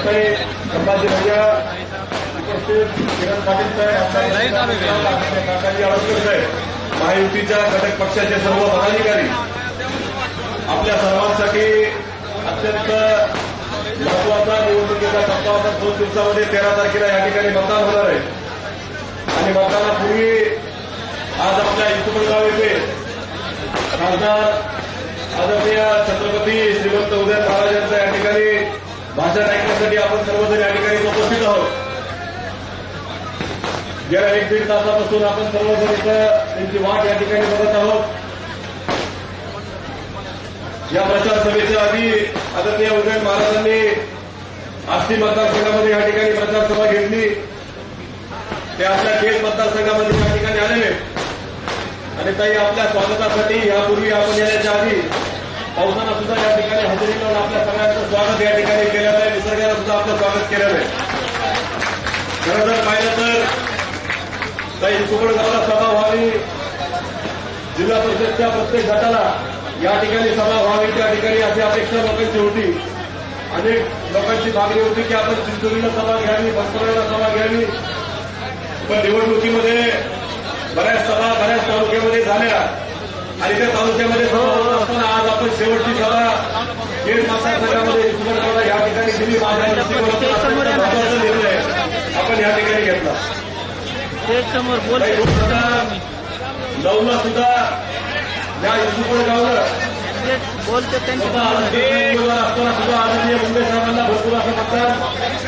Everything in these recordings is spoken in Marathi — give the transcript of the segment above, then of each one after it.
साहेब संभाजी भैया उपस्थित किरण पाटील साहेब काकाजी आळसकर साहेब महायुतीच्या घटक पक्षाचे सर्व पदाधिकारी आपल्या सर्वांसाठी अत्यंत महत्वाचा निवडणुकीचा टप्पा होता. 2 दिवसामध्ये 13 तारखेला या ठिकाणी मतदान होणार आहे आणि मतदानापूर्वी आज आपल्या युसुफळगाव येथे खासदार आदरणीय छत्रपती श्रीमंत उदयन महाराजांचं या ठिकाणी भाषण ऐकण्यासाठी आपण सर्वजण या ठिकाणी उपस्थित आहोत. गेल्या 1-1.5 तासापासून आपण सर्वजण इथं त्यांची वाट या ठिकाणी बघत आहोत. या प्रचार सभेच्या आधी आदरणीय उदयन महाराजांनी आष्टी मतदारसंघामध्ये या ठिकाणी प्रचार सभा घेतली. ते आपल्या केज मतदारसंघामध्ये या ठिकाणी आलेले आणि ताई आपल्या स्वागतासाठी यापूर्वी आपण येण्याच्या आधी पावसानं सुद्धा या ठिकाणी हजेरी लावून आपल्या सगळ्यांचं स्वागत या ठिकाणी केलेलं आहे. निसर्गानं सुद्धा आपलं स्वागत केलेलं आहे. खरं जर पाहिलं तर ताई युसुफळगावला सभा व्हावी, जिल्हा परिषदच्या प्रत्येक गटाला या ठिकाणी सभा व्हावी, त्या ठिकाणी अशी अपेक्षा लोकांची होती. अनेक लोकांची मागणी होती की आपण चिंचोलीला सभा घ्यावी, बंसवाडीला सभा घ्यावी. पण निवडणुकीमध्ये बऱ्याच सभा बऱ्याच तालुक्यामध्ये झाल्या आणि त्या तालुक्यामध्ये सभा होत असताना आज आपण शेवटची सभा खेड मतदारसंघामध्ये युसुफळगावला या ठिकाणी दिली. माझ्या महत्वाचा निर्णय आपण या ठिकाणी घेतला. 2009ला सुद्धा या युसुफळगावला असताना सुद्धा आदरणीय मुंडे साहेबांना भरपूर असं मतदान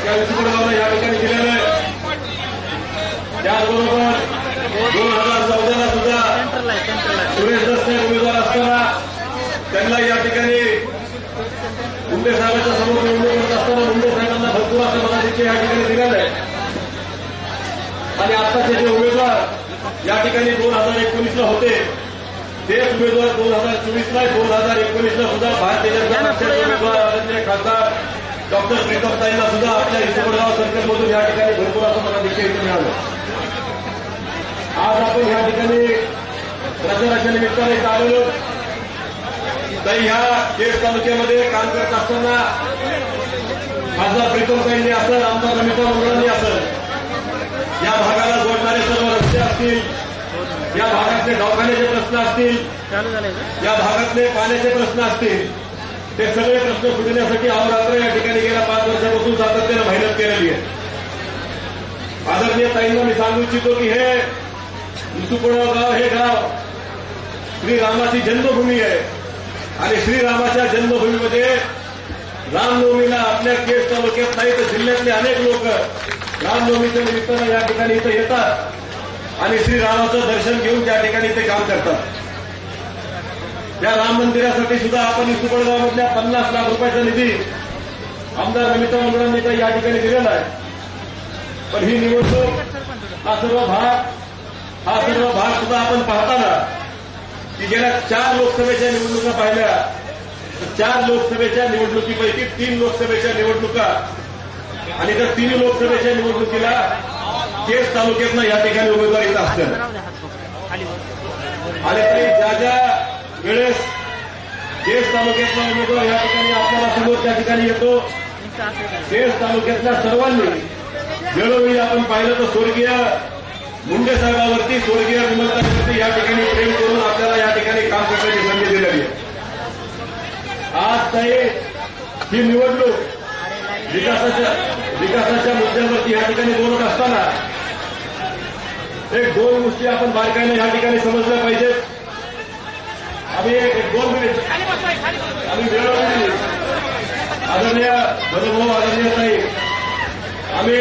या युसुफळगावला या ठिकाणी दिलेलं आहे. त्याचबरोबर 2014ला सुद्धा सुरेश दस उमेदवार असताना त्यांना या ठिकाणी मुंडे साहेबांच्या समोर निवडणूक करत असताना मुंडे साहेबांना भरपूर असं मताधिक्य या ठिकाणी दिलेलं आहे. आणि आताचे जे उमेदवार या ठिकाणी 2019ला होते तेच उमेदवार 2024ला 2019ला सुद्धा भारतीय जनता पक्षाचे उमेदवार आदरणीय खासदार डॉक्टर प्रीतमताईंना सुद्धा आपल्या युसुफळगाव सर्कलमधून या ठिकाणी भरपूर असं मताधिक्य मिळालं. आज आपण या ठिकाणी प्रचाराच्या निमित्ताने इथं आलेलो. तर ह्या केज तालुक्यामध्ये काम करत असताना खासदार प्रीतमताईंनी असेल, आमदार नमिता मंगळांनी असेल, या भागाला जोडणारे सर्व रस्ते असतील, या भागातले दवाखान्याचे प्रश्न असतील, या भागातले पाण्याचे प्रश्न असतील, ते सगळे प्रश्न सुटण्यासाठी अहोरात्र या ठिकाणी गेल्या 5 वर्षापासून सातत्यानं मेहनत केलेली आहे. आदरणीय ताईंना मी सांगू इच्छितो की हे युसुफळगाव हे गाव श्रीरामाची जन्मभूमी आहे आणि श्रीरामाच्या जन्मभूमीमध्ये रामनवमीला आपल्या केज तालुक्यात नाही तर जिल्ह्यातले अनेक लोक रामनवमीच्या निमित्तानं या ठिकाणी इथं येतात आणि श्रीरामाचं दर्शन घेऊन त्या ठिकाणी ते काम करतात. त्या राम मंदिरासाठी सुद्धा आपण युसुफळगावमधल्या 50 लाख रुपयाचा निधी आमदार नमिता मंगळांनी या ठिकाणी दिलेला आहे. पण ही निवडणूक हा सर्व भाग सुद्धा आपण पाहताना की गेल्या 4 लोकसभेच्या निवडणुका पाहिल्या तर 4 लोकसभेच्या निवडणुकीपैकी 3 लोकसभेच्या निवडणुका आणि त्या 3 लोकसभेच्या निवडणुकीला केज तालुक्यातनं या ठिकाणी उमेदवारी असतात. आणि तरी ज्या वेळेस केज तालुक्यातला उमेदवार या ठिकाणी आपल्याला समोर त्या ठिकाणी येतो केज तालुक्यातल्या सर्वांनी वेळोवेळी आपण पाहिलं तर स्वर्गीय मुंडे साहेबांवरती, स्वर्गीय विमलताईवरती या ठिकाणी प्रेम करून आपल्याला या ठिकाणी काम करण्याची संधी दिलेली आहे. आज ताई ही निवडणूक विकासाच्या मुद्द्यांवरती या ठिकाणी बोलत असताना 1-2 गोष्टी आपण बारकाईने या ठिकाणी समजल्या पाहिजेत. आम्ही 1-2 मिनिट आम्ही वेळोवेळी आदरणीय भरभाऊ आदरणीय ताई आम्ही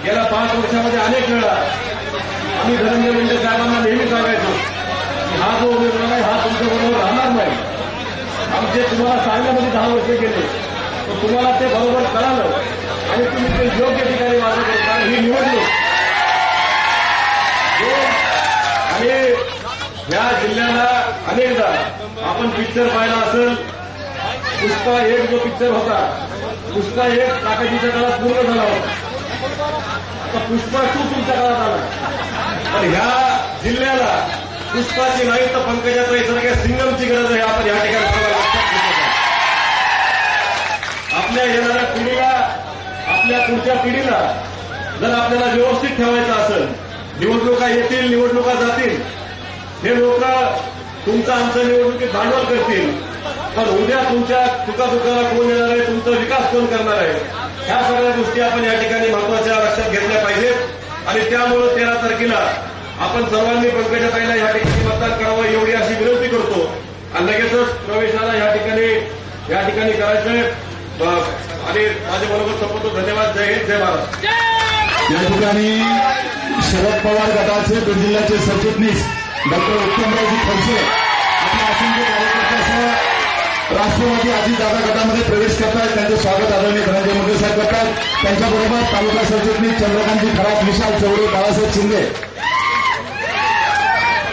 गेल्या 5 वर्षामध्ये अनेक वेळा आम्ही धनंजय मुंडे साहेबांना नेहमी सांगायचो की हा जो उमेदवार आहे हा तुमच्याबरोबर राहणार नाही. आमचे तुम्हाला सांगण्यामध्ये 10 वर्ष गेले तर तुम्हाला ते बरोबर कळालं आणि तुम्ही ते योग्य ठिकाणी मार्ग करता. ही निवडणूक आणि या जिल्ह्याला अनेकदा आपण पिक्चर पाहिला असेल. पुष्पा 1 जो पिक्चर होता, पुष्पा 1 काकाजीच्या काळात पूर्ण झाला होता. आता पुष्पा 2 तुमच्या काळात आला. पण ह्या जिल्ह्याला पुष्पाची नाही तर पंकजाताई सारख्या सिंगमची गरज आहे. आपण या ठिकाणी आपल्या येणाऱ्या पिढीला आपल्या पुढच्या पिढीला जर आपल्याला व्यवस्थित ठेवायचं असेल, निवडणुका येतील, निवडणुका जातील, हे लोक तुमचं आमचं निवडणुकीत भांडवल करतील, पण उद्या तुमच्या चुकाचुकाला कोण येणार आहे, तुमचा विकास कोण करणार आहे, ह्या सगळ्या गोष्टी आपण या ठिकाणी महत्वाच्या लक्षात घेतल्या पाहिजेत. आणि त्यामुळे 13 तारखेला आपण सर्वांनी पंकजाताईला या ठिकाणी मतदान करावं एवढी अशी विनंती करतो. आणि लगेचच प्रवेशाला या ठिकाणी करायचंय. आणि माझे मनोगत संपवतो. धन्यवाद. जय हिंद, जय महाराष्ट्र. या ठिकाणी शरद पवार गटाचे बीड जिल्ह्याचे सरचिटणीस डॉक्टर उत्तमरावजी खडसे आपल्या असंख्य कार्यकर्त्यासह राष्ट्रवादी अजितदादा गटामध्ये प्रवेश करतात. त्यांचे स्वागत आदरणीय धनंजय मुंडे साहेब करतात. त्यांच्याबरोबर तालुका सरचिटणीस चंद्रकांतजी खरात, विशाल चौरे, बाळासाहेब शिंदे,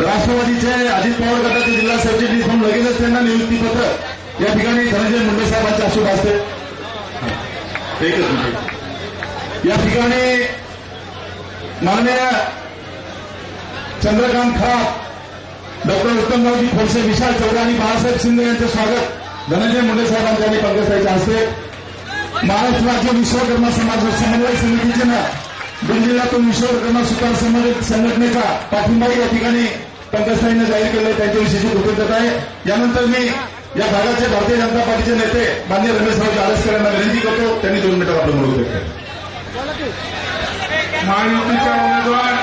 राष्ट्रवादीचे अजित पवार गटाचे जिल्हा सरचिटणीस म्हणून लगेचच त्यांना नियुक्तीपत्र या ठिकाणी धनंजय मुंडे साहेबांच्या शुभ हस्ते. एकच मिनिट. या ठिकाणी माननीय चंद्रकांत खरात, डॉक्टर उत्तमरावजी खडसे, विशाल चौरे आणि बाळासाहेब शिंदे यांचे स्वागत धनंजय मुंडे साहेबांच्या आणि पंकजाताईच्या हस्ते. महाराष्ट्र राज्य विश्वकर्मा समाज समन्वय समितीचे बीड जिल्ह्यातून विश्वकर्मा सुतार समाज संघटनेचा पाठिंबा या ठिकाणी पंकजाताईंना जाहीर केलं. त्यांच्याविषयीची कृतज्ञता आहे. यानंतर मी या भागाचे भारतीय जनता पार्टीचे नेते माननीय रमेशराव आळसकर यांना विनंती करतो. त्यांनी 2 मिनिटं आपलं म्हणू शकतात. महायुतीच्या उमेदवार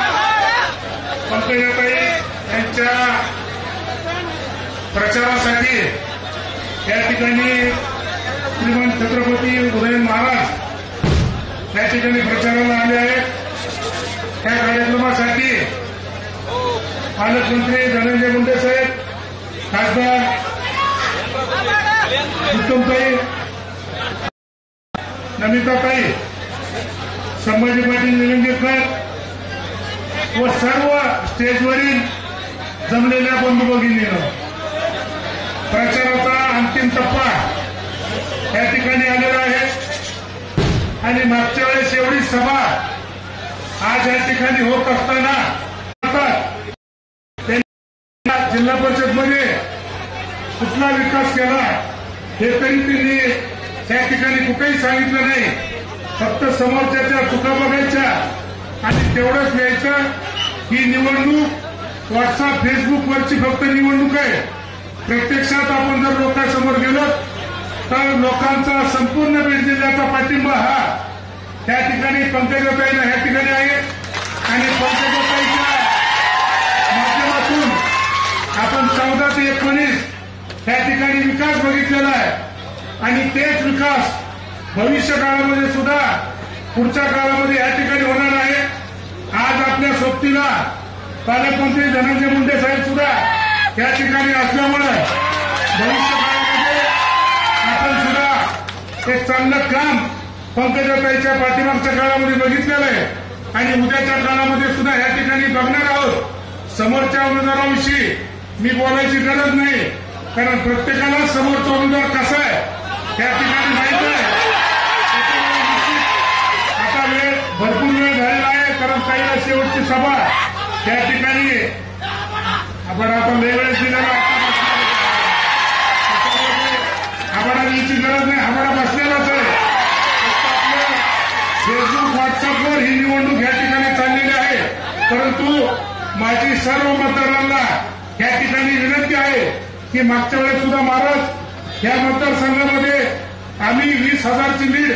पंकजाताई यांच्या प्रचारासाठी या ठिकाणी श्रीमंत छत्रपती उदयन महाराज या ठिकाणी प्रचाराला आले आहेत. त्या कार्यक्रमासाठी पालकमंत्री धनंजय मुंडे साहेब, खासदार उत्तमताई, नमिताताई, संभाजी पाटील निलंगेकर व सर्व स्टेजवरील जमलेल्या बंधू भगिनींनो, प्रचाराचा अंतिम टप्पा या ठिकाणी आलेला आहे. आणि मागच्या वेळेस एवढी सभा आज या ठिकाणी होत असताना जिल्हा परिषदमध्ये कुठला विकास केला हे तरी त्यांनी त्या ठिकाणी कुठेही सांगितलं नाही. फक्त समोरच्या चुका बघायच्या आणि तेवढंच व्हायचं. ही निवडणूक व्हॉट्सअप फेसबुकवरची फक्त निवडणूक आहे. प्रत्यक्षात आपण जर लोकांसमोर गेलो तर लोकांचा संपूर्ण बीड जिल्ह्याचा पाठिंबा हा त्या ठिकाणी पंकजाताईंना या ठिकाणी आहे. आणि पंकजाताईच्या माध्यमातून आपण 14 ते 19 त्या ठिकाणी विकास बघितलेला आहे. आणि तेच विकास भविष्य काळामध्ये सुद्धा पुढच्या काळामध्ये या ठिकाणी होणार आहे. आज आपल्या सोबतीला पालकमंत्री धनंजय मुंडे साहेब सुद्धा या ठिकाणी असल्यामुळे भविष्य काळामध्ये आपण सुद्धा एक चांगलं काम पंकजाताईच्या पाठीमागच्या काळामध्ये बघितलेलं आहे. आणि उद्याच्या काळामध्ये सुद्धा या ठिकाणी बघणार आहोत. समोरच्या उमेदवाराविषयी मी बोलायची गरज नाही, कारण प्रत्येकाला समोरचा उमेदवार कसा आहे त्या ठिकाणी माहित आहे. आता भरपूर वेळ झालेला आहे, कारण काही शेवटची सभा त्या ठिकाणी आपण आता वेळेस दिलेला आम्हाला याची गरज नाही. आम्हाला बसलेलाच आहे. फेसबुक व्हॉट्सअपवर ही निवडणूक या ठिकाणी चाललेली आहे. परंतु माझी सर्व मतदारांना या ठिकाणी विनंती आहे की मागच्या वेळेस सुद्धा महाराज या मतदारसंघामध्ये आम्ही 20,000ची लीड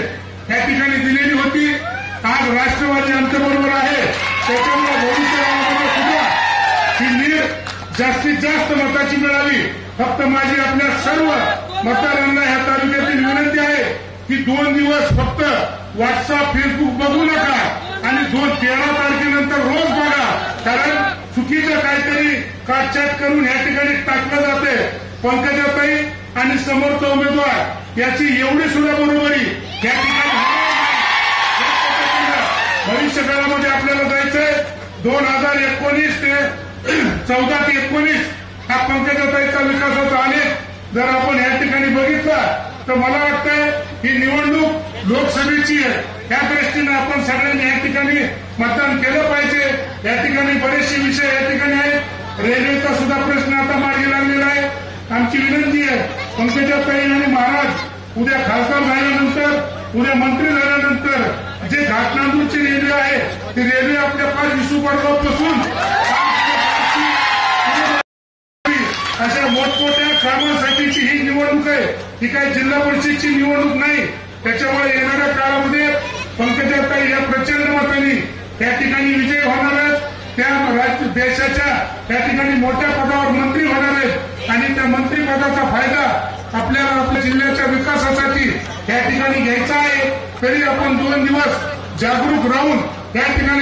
या ठिकाणी दिलेली होती. आज राष्ट्रवादी आमच्याबरोबर आहे. त्याच्यामुळे भविष्यामध्ये सुद्धा ही लीड जास्तीत जास्त मताची मिळावी. फक्त माझी आपल्या सर्व मतदारांना या तालुक्यातील विनंती आहे की 2 दिवस फक्त व्हॉट्सअप फेसबुक बघू नका आणि 13 तारखेनंतर रोज बघा. कारण चुकीचं काहीतरी काटछाट करून या ठिकाणी टाकलं जाते. पंकजाताई आणि समोरचा उमेदवार याची एवढी सुद्धा बरोबरी या ठिकाणी भविष्य काळामध्ये आपल्याला जायचंय. 2019 ते 14 ते 19 हा पंकजाताईचा विकासाचा आलेख जर आपण या ठिकाणी बघितला तर मला वाटतं ही निवडणूक लोकसभेची आहे. त्या दृष्टीनं आपण सगळ्यांनी या ठिकाणी मतदान केलं पाहिजे. या ठिकाणी बरेचसे विषय या ठिकाणी आहेत. रेल्वेचा सुद्धा प्रश्न आता मार्गी लागलेला आहे. आमची विनंती आहे पंकजाताई आणि महाराज उद्या खासदार झाल्यानंतर उद्या मंत्री झाल्यानंतर जे घाटनांदूरची रेल्वे आहे ती रेल्वे आपल्या पाच विसुपासून अशा मोठमोठ्या कामासाठीची ही निवडणूक आहे. ही काही जिल्हा परिषदची निवडणूक नाही. त्याच्यामुळे येणाऱ्या काळामध्ये पंकजाताई या प्रचंड मतांनी त्या ठिकाणी विजय होणार आहेत. त्या देशाच्या त्या ठिकाणी मोठ्या पदावर मंत्री होणार आहेत आणि त्या मंत्रीपदाचा फायदा आपल्याला आपल्या जिल्ह्याच्या विकासासाठी त्या ठिकाणी घ्यायचा आहे. तरी आपण 2 दिवस जागरूक राहून त्या ठिकाणी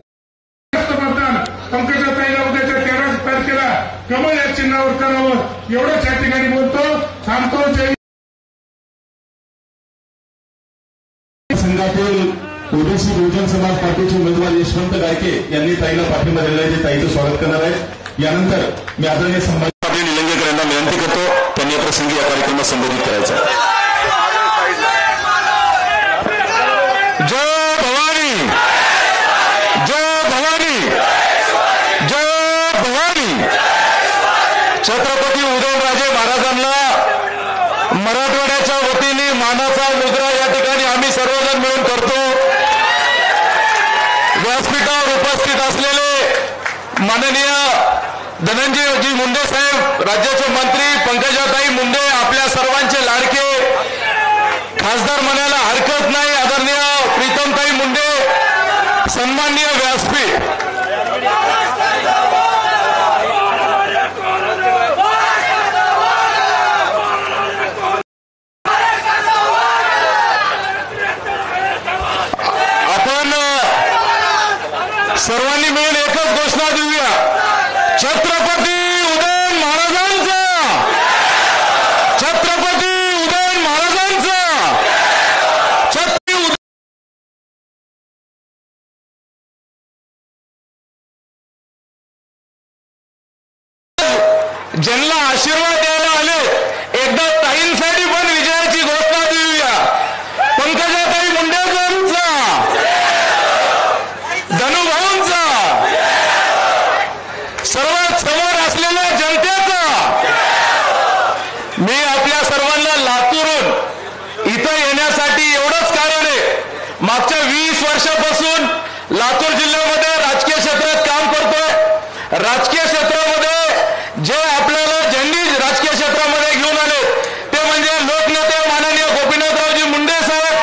मतदान पंकजाताईला उद्याच्या 13 तारखेला कमळ या चिन्हावर करावं एवढंच या ठिकाणी बोलतो. थांबतो. जय संघातील ओबीसी बहुजन समाज पार्टीचे उमेदवार यशवंत गायके यांनी ताईला पाठिंबा दिलेला आहे. ताईचं स्वागत करणार आहेत. यानंतर मी आदरणीय संभाजी पाटील निलंगेकर यांना विनंती करतो त्यांनी या प्रसंगी या कार्यक्रमात संबोधित करायचं. जय भवानी, जय भवानी, जय भवानी. छत्रपती उदयनराजे महाराजांना मराठवाड्याच्या वतीने मानाचा मुजरा या ठिकाणी आम्ही सर्वजण मिळून करतो. व्यासपीठावर उपस्थित असलेले माननीय धनंजयजी मुंडे साहेब, राज्याचे मंत्री पंकजाताई मुंडे, आपल्या सर्वांचे लाडके खासदार म्हणायला हरकत नाही आदरणीय प्रीतमताई मुंडे, सन्माननीय व्यासपीठ, सर्वांनी मिळून एकच घोषणा देऊया. छत्रपती उदयन महाराजांचा, छत्रपती उदयन महाराजांचा, छत्रपती ज्यांना आशीर्वाद द्यायला आले एकदा ताईंसाठी पण विजयाची घोषणा देऊया. पंकजाताई मुंडेंचा, धनुभाऊंचा, सर्वात समोर असलेल्या जनतेचा. मी आपल्या सर्वांना लातूरून इथं येण्यासाठी एवढंच कारण आहे. मागच्या 20 वर्षापासून लातूर जिल्ह्यामध्ये राजकीय क्षेत्रात काम करतोय. राजकीय क्षेत्रामध्ये जे आपल्याला ज्यांनी राजकीय क्षेत्रामध्ये घेऊन आले ते म्हणजे लोकनेते माननीय गोपीनाथरावजी मुंडे साहेब,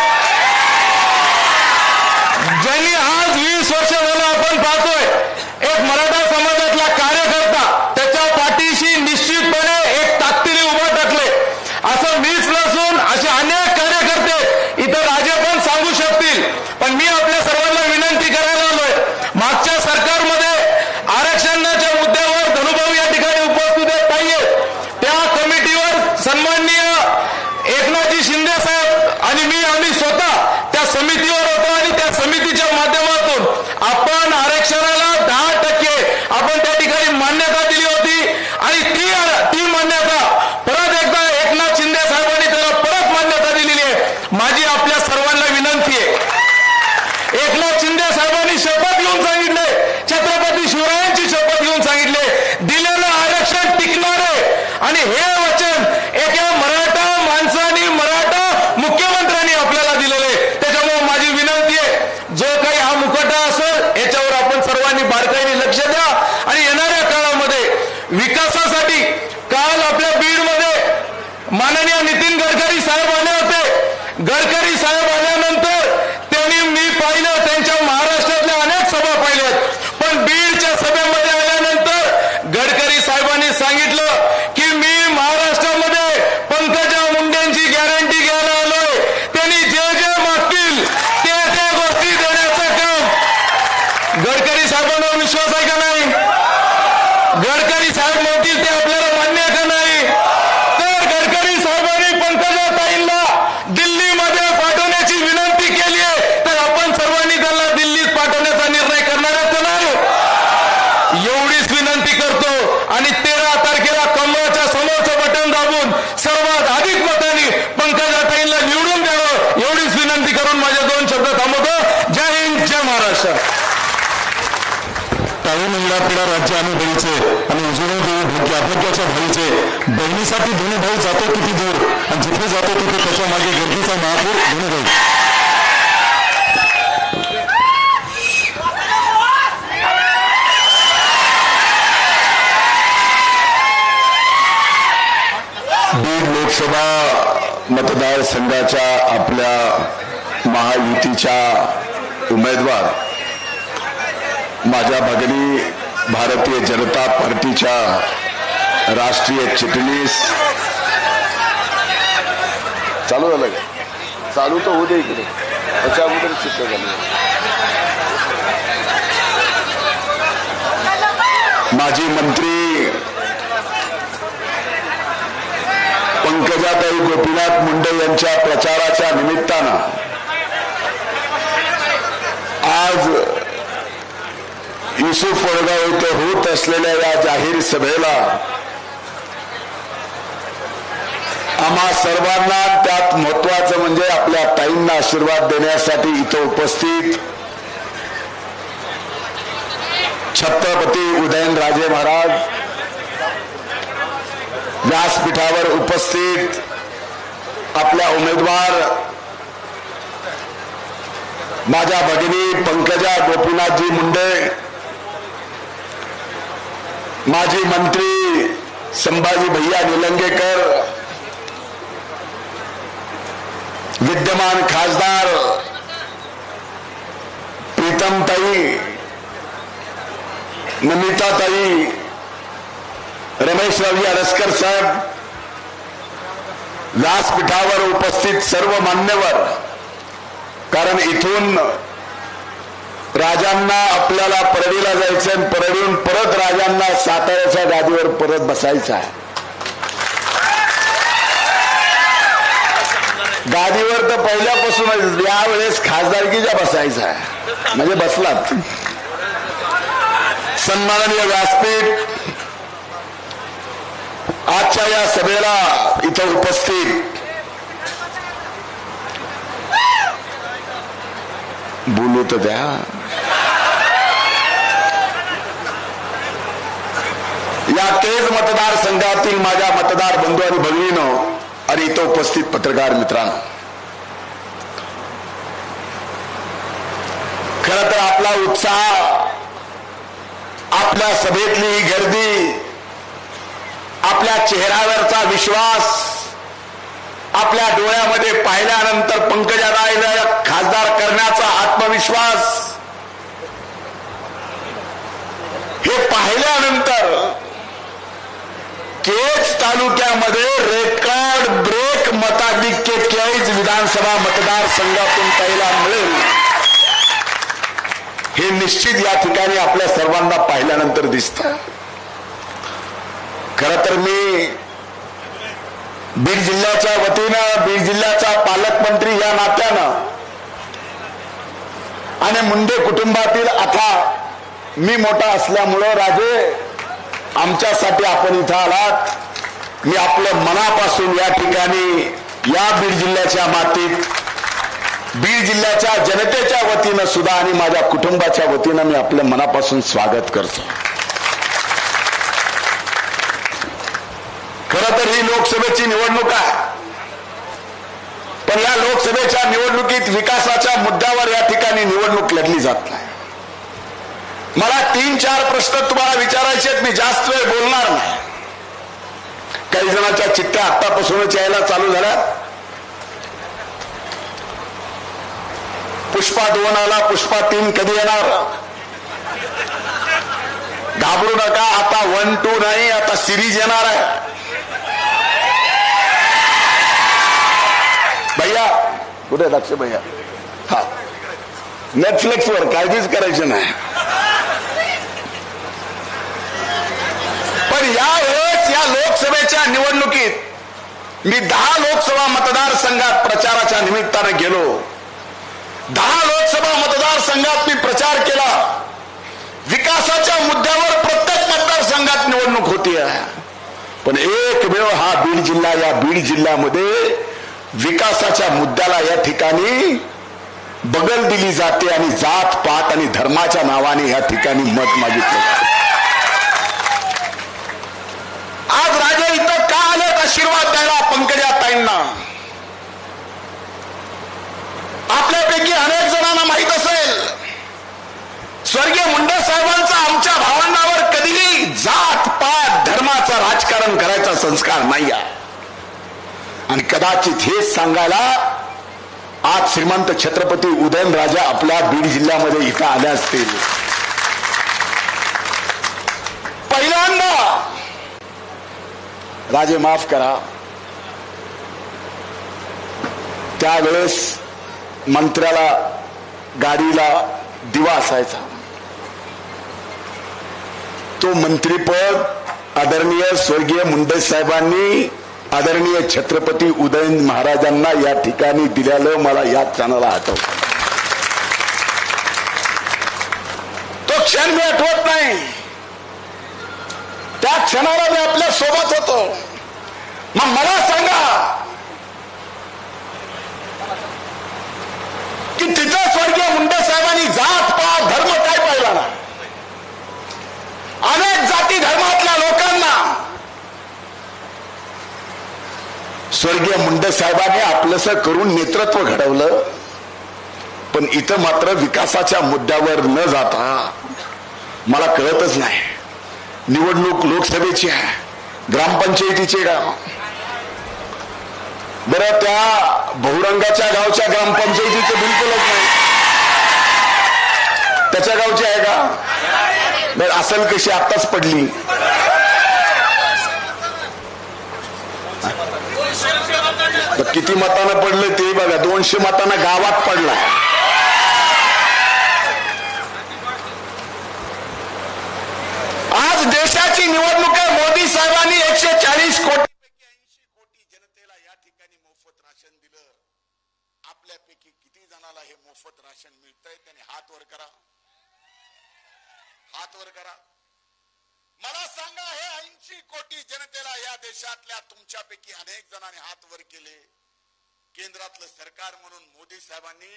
ज्यांनी आज 20 वर्ष झालं आपण पाहतोय एक मराठा समाजातला कार्यकर्ता त्याच्या पाठीशी निश्चितपणे एक ताकदीने उभा टाकले. असं मीच नसून असे अनेक कार्यकर्ते इथं राजे पण सांगू शकतील. पण मी आपल्या सर्वांना विनंती करायला आलोय, मागच्या सरकारमध्ये आरक्षणाच्या मुद्द्यावर धनुभाऊ या ठिकाणी उपस्थित नाहीये. त्या कमिटीवर सन्माननीय एकनाथजी शिंदे साहेब आणि आम्ही स्वतः त्या समितीवर होतो आणि त्या समितीच्या माध्यमातून आपण आरक्षणाला 10% आपण त्या ठिकाणी मान्यता दिली होती आणि ती मान्यता परत एकदा एकनाथ शिंदे साहेबांनी त्याला परत मान्यता दिलेली आहे. माझी आपल्या सर्वांना विनंती आहे, एकनाथ शिंदे साहेबांनी शपथ घेऊन सांगितले, छत्रपती शिवरायांची शपथ घेऊन सांगितले दिलेलं आरक्षण टिकणार आहे आणि हे वचन एका मराठा माणसाने मराठा मुख्यमंत्र्यांनी आपल्याला दिलेले. त्याच्यामुळे माझी विनंती आहे, जो काही हा मुखवटा असेल याच्यावर आपण सर्वांनी बारकाईने लक्ष द्या आणि येणाऱ्या काळामध्ये विकासासाठी काल आपल्या बीडमध्ये माननीय नितीन गडकरी साहेब आले होते. गडकरी साहेब आल्यानंतर त्यांनी मी पाहिलं त्यांच्या महाराष्ट्रातल्या अनेक सभा पाहिल्यात, पण बीडच्या सभेमध्ये आल्यानंतर गडकरी साहेबांनी सांगितलं की मी महाराष्ट्रामध्ये पंकजा मुंडेंची गॅरंटी घ्यायला आलोय. त्यांनी जे जे मागतील ते गोष्टी देण्याचं काम. गडकरी साहेबांवर विश्वास आहे का नाही? गडकरी साहेब म्हणतील ते आपल्याला मान्य आहे का नाही? तर गडकरी साहेबांनी पंकजाताईंना दिल्लीमध्ये पाठवण्याची विनंती केली आहे, तर आपण सर्वांनी त्यांना दिल्लीत पाठवण्याचा निर्णय करणारच नाही. एवढीच विनंती करतो आणि 13 तारखेला कमळाच्या समोरचं बटन दाबून सर्वात अधिक मतांनी पंकजाताईंना निवडून द्यावं एवढीच विनंती करून माझे 2 शब्द थांबवतो. जय हिंद, जय महाराष्ट्र. टाळी महिला पिढा राज्य अनुभवीचे आणि उजळून देऊ भोग्य अभोग्याच्या भाईचे. बहिणीसाठी धनुभाऊ जातो किती दूर आणि जिथे जातो तिथे त्याच्या मागे गर्दीचा महापूर धनुभाऊ. लोकसभा मतदारसंघाच्या आपल्या महायुतीच्या उमेदवार माझ्या भगिनी भारतीय जनता पार्टीच्या राष्ट्रीय चिटणीस चालू झालं का? चालू तर होऊ दे इकडे त्याच्या अगोदर चित्र झालं. माजी मंत्री पंकजाताई गोपीनाथ मुंडे यांच्या प्रचाराच्या निमित्तानं आज युसुफ वडगाव येथे होत असलेल्या या जाहीर सभेला आम्हा सर्वांना, त्यात महत्वाचं म्हणजे आपल्या ताईंना आशीर्वाद देण्यासाठी इथं उपस्थित छत्रपती उदयनराजे महाराज, व्यासपीठावर उपस्थित आपल्या उमेदवार माझ्या भगिनी पंकजा गोपीनाथजी मुंडे, माजी मंत्री संभाजी भैया निलंगेकर, विद्यमान खासदार प्रीतमताई, नमिताताई, रमेश रावजी अरसकर साहेब, व्यासपीठावर उपस्थित सर्व मान्यवर, कारण इथून राजांना आपल्याला परळीला जायचं आणि परळीहून परत राजांना साताऱ्याच्या गादीवर परत बसायचं आहे. गादीवर तर पहिल्यापासूनच यावेळेस खासदारकीच्या बसायचं आहे, म्हणजे बसलात. सन्माननीय व्यासपीठ, आजच्या या सभेला इथं उपस्थित बोलू तर द्या. या केज मतदारसंघातील माझ्या मतदार बंधू आणि भगिनींनो आणि इथं उपस्थित पत्रकार मित्रांनो, खरं तर आपला उत्साह, आपल्या सभेतली ही गर्दी, आपल्या चेहऱ्यावरचा विश्वास, आपल्या डोळ्यामध्ये पाहिल्यानंतर पंकजाताईला खासदार करण्याचा आत्मविश्वास, हे पाहिल्यानंतर केज तालुक्यामध्ये रेकॉर्ड ब्रेक मताधिक्य केज विधानसभा मतदारसंघातून ताईला मिळेल हे निश्चित या ठिकाणी आपल्या सर्वांना पाहिल्यानंतर दिसतं. खरं तर मी बीड जिल्ह्याच्या वतीनं, बीड जिल्ह्याचा पालकमंत्री या नात्यानं आणि मुंडे कुटुंबातील आता मी मोठा असल्यामुळं राजे आमच्यासाठी आपण इथं आलात, मी आपलं मनापासून या ठिकाणी या बीड जिल्ह्याच्या मातीत, बीड जिल्ह्याच्या जनतेच्या वतीनं सुद्धा आणि माझ्या कुटुंबाच्या वतीनं मी आपलं मनापासून स्वागत करतो. खरं तर ही लोकसभेची निवडणूक आहे, पण या लोकसभेच्या निवडणुकीत विकासाच्या मुद्द्यावर या ठिकाणी निवडणूक लढली जात नाही. मला 3-4 प्रश्न तुम्हाला विचारायचे आहेत, मी जास्त वेळ बोलणार नाही. काही जणांच्या चिठ्ठ्या आतापासूनच यायला चालू झाल्या. पुष्पा 2 आला, पुष्पा 3 कधी येणार? घाबरू नका, आता 1-2 नाही, आता सिरीज येणार आहे. भैया कुठे लक्ष भैया? हा, नेटफ्लिक्सवर काळजीच करायची नाही. पण यावेळेस या लोकसभेच्या निवडणुकीत मी 10 लोकसभा मतदारसंघात प्रचाराच्या निमित्तानं गेलो. 10 लोकसभा मतदारसंघात मी प्रचार केला. विकासाच्या मुद्द्यावर प्रत्येक मतदारसंघात निवडणूक होती आहे, पण एकमेव हा बीड जिल्हा, या बीड जिल्ह्यामध्ये विकासाच्या मुद्द्याला या ठिकाणी बगल दिली जाते आणि जात पात आणि धर्माच्या नावाने या ठिकाणी मत मागितलं जाते. आज राजे इथं का आलेत आशीर्वाद द्यायला पंकजाताईंना? आपल्यापैकी अनेक जणांना माहित असेल, स्वर्गीय मुंडे साहेबांचा आमच्या भावंडावर कधीही जात पात धर्माचं राजकारण करायचा संस्कार नाही आहे. आणि कदाचित हेच सांगायला आज श्रीमंत छत्रपती उदयनराजे आपल्या बीड जिल्ह्यामध्ये इथं आले असतील. पहिल्यांदा राजे माफ करा, त्यावेळेस मंत्र्याला गाडीला दिवा असायचा. तो मंत्रीपद आदरणीय स्वर्गीय मुंडे साहेबांनी आदरणीय छत्रपती उदयन महाराजांना या ठिकाणी दिल्यानं मला या क्षणाला आठवत. तो क्षण मी आठवत नाही, त्या क्षणाला मी आपल्या सोबत होतो. मग मला सांगा की तिथं स्वर्गीय मुंडे साहेबांनी जात पात धर्म काय पाहिला ना. अनेक जाती धर्मातल्या लोकांना स्वर्गीय मुंडे साहेबांनी आपलंसं करून नेतृत्व घडवलं. पण इथं मात्र विकासाच्या मुद्द्यावर न जाता मला कळतच नाही, निवडणूक लोकसभेची आहे, ग्रामपंचायतीची गाव. बरं, त्या बहुरंगाच्या गावच्या ग्रामपंचायतीचं बिलकुलच नाही, त्याच्या गावची आहे का? बरं, असेल कशी आत्ताच पडली. किती मतानं पडलं ते बघा, 200 मतांना गावात पडला. आज देशाची निवडणूक आहे. मोदी साहेबांनी 140 कोटीपैकी 80 कोटी जनतेला या ठिकाणी मोफत राशन दिलं. आपल्यापैकी किती जणाला हे मोफत राशन मिळतंय? त्याने हात वर करा, हात वर करा. मला सांगा, हे 80 कोटी जनतेला या देशातल्या तुमच्यापैकी अनेक जणांनी हात वर केले. केंद्रातलं सरकार म्हणून मोदी साहेबांनी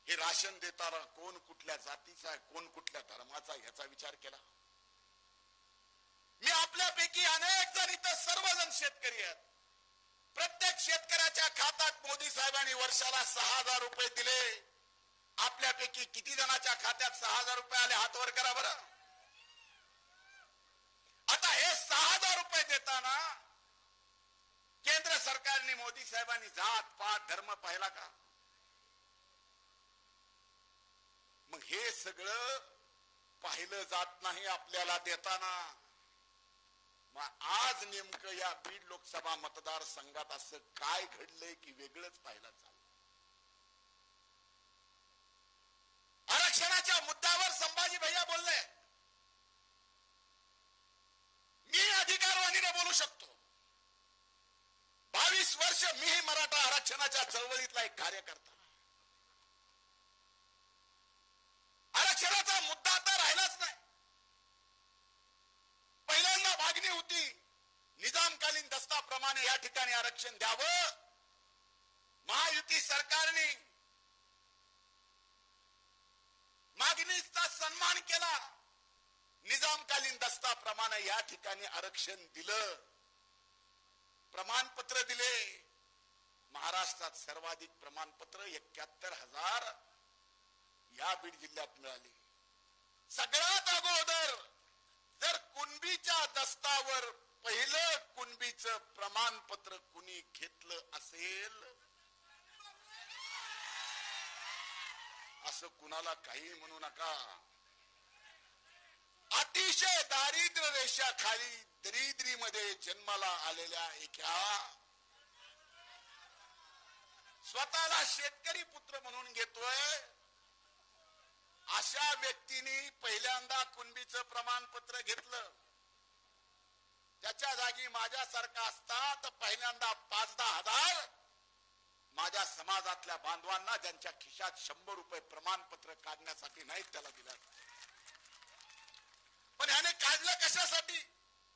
हे राशन देताना कोण कुठल्या जातीचा आहे, कोण कुठल्या धर्माचा, याचा विचार केला? मी आपल्यापैकी अनेक जण इथं सर्वजण शेतकरी आहेत. प्रत्येक शेतकऱ्याच्या खात्यात मोदी साहेबांनी वर्षाला 6,000 रुपये दिले. आपल्यापैकी किती जणांच्या खात्यात 6,000 रुपये आले? हात वर करा बरं. आता हे 6,000 रुपये देताना केंद्र सरकारने, मोदी साहेबांनी जात पात धर्म पाहिला का? मग हे सगळं पाहिलं जात नाही आपल्याला देताना. मग आज नेमकं या बीड लोकसभा मतदारसंघात असं काय घडलंय की वेगळंच पाहिलं चाललं. आरक्षणाच्या मुद्द्यावर संभाजी भैया बोलले, मी अधिकारवाणीने बोलू शकतो. 22 वर्ष मीही मराठा आरक्षणाच्या चळवळीतला एक कार्यकर्ता. आरक्षणाचा मुद्दा आता राहिलाच नाही. पहिल्यांदा मागणी होती निजामकालीन दस्ताप्रमाणे या ठिकाणी आरक्षण द्यावं. महायुती सरकारने मागणीचा सन्मान केला, निजामकालीन दस्ताप्रमाणे या ठिकाणी आरक्षण दिलं, प्रमाणपत्र दिले. महाराष्ट्रात सर्वाधिक प्रमाणपत्र 71,000 या बीड जिल्ह्यात मिळाली. सगळ्यात अगोदर जर कुणबीच्या दस्तावर पहिलं कुणबीचं प्रमाणपत्र कुणी घेतलं असेल, असं कुणाला काही म्हणू नका. अतिशय दारिद्र्य रेषाखाली दरिद्रीमध्ये जन्माला आलेल्या एका स्वतःला शेतकरी पुत्र म्हणून घेतोय अशा व्यक्तीने पहिल्यांदा कुणबीचं प्रमाणपत्र घेतलं. त्याच्या जागी माझ्यासारखा असता तर पहिल्यांदा 5-10 हजार माझ्या समाजातल्या बांधवांना ज्यांच्या खिशात 100 रुपये प्रमाणपत्र काढण्यासाठी नाही त्याला दिलं. पण ह्याने काढलं कशासाठी?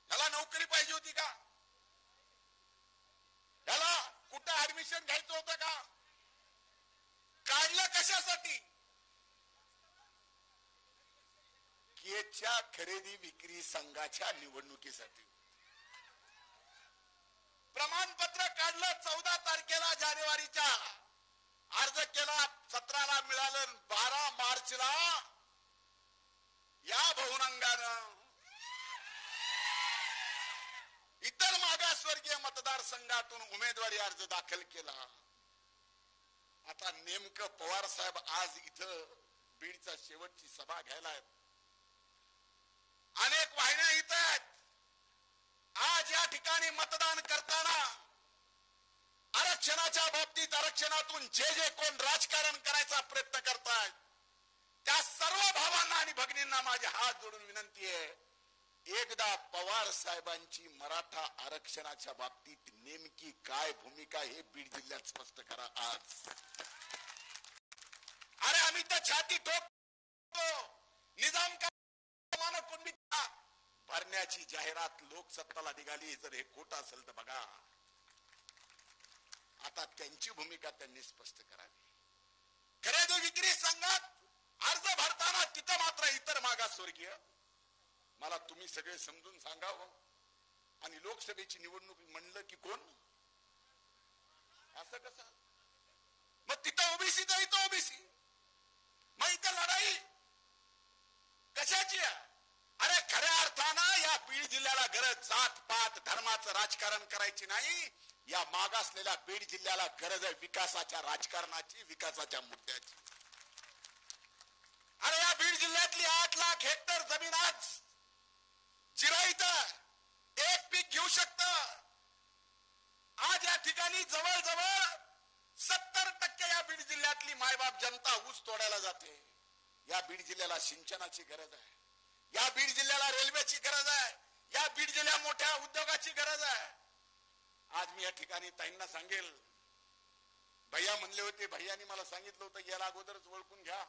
ह्याला नोकरी पाहिजे होती का? ह्याला कुठं ऍडमिशन घ्यायचं होतं का? काढलं कशासाठी? केच्या खरेदी विक्री संघाच्या निवडणुकीसाठी. प्रमाणपत्र काढलं 14 तारखेला जानेवारीच्या, अर्ज केला 17ला मिळालं. 12 मार्चला या बहुरंगानं इतर मागासवर्गीय मतदारसंघातून उमेदवारी अर्ज दाखल केला. आता नेमकं पवार साहेब आज इथं बीडचा शेवटची सभा घ्यायला आहेत. अनेक वाहिन्या इथं आहेत. आज या ठिकाणी मतदान करताना आरक्षणाच्या बाबतीत आरक्षणातून जे कोण राजकारण करायचा प्रयत्न करतायत त्या सर्व भावांना आणि भगिनींना माझे हात जोडून विनंती आहे, एकदा पवार साहेबांची मराठा आरक्षणाच्या बाबतीत नेमकी काय भूमिका हे बीड जिल्ह्यात स्पष्ट करा आज. अरे आम्ही तर छाती ठोकतो. निजाम का कुणबी भरण्याची जाहिरात लोकसत्ताला निघाली. जर हे खोटं असेल तर बघा. आता त्यांची भूमिका त्यांनी स्पष्ट करावी. खरेदी विक्री संघात अर्ज भरताना तिथं मात्र इतर मागासवर्गीय मला तुम्ही सगळे समजून सांगावं. आणि लोकसभेची निवडणूक म्हणलं की कोण असं कसं? मग तिथं ओबीसी तर इथं ओबीसी. मग इथं लढाई कशाची आहे? अरे खऱ्या अर्थानं या बीड जिल्ह्याला गरज जात पात धर्माचं राजकारण करायची नाही. या मागासलेल्या बीड जिल्ह्याला गरज आहे विकासाच्या राजकारणाची, विकासाच्या मुद्द्याची. अरे या बीड जिल्ह्यातली 8 लाख हेक्टर जमीन आज जिराईत एक पीक घेऊ शकत. आज या ठिकाणी जवळजवळ 70% या बीड जिल्ह्यातली मायबाप जनता ऊस तोडायला जाते. या बीड जिल्ह्याला सिंचनाची गरज आहे. या बीड जिल्ह्याला रेल्वेची गरज आहे. या बीड जिल्ह्यात मोठ्या उद्योगाची गरज आहे. आज मी या ठिकाणी ताईंना सांगेल, भैया म्हणले होते, भैयानी मला सांगितलं होतं याला अगोदरच ओळखून घ्या.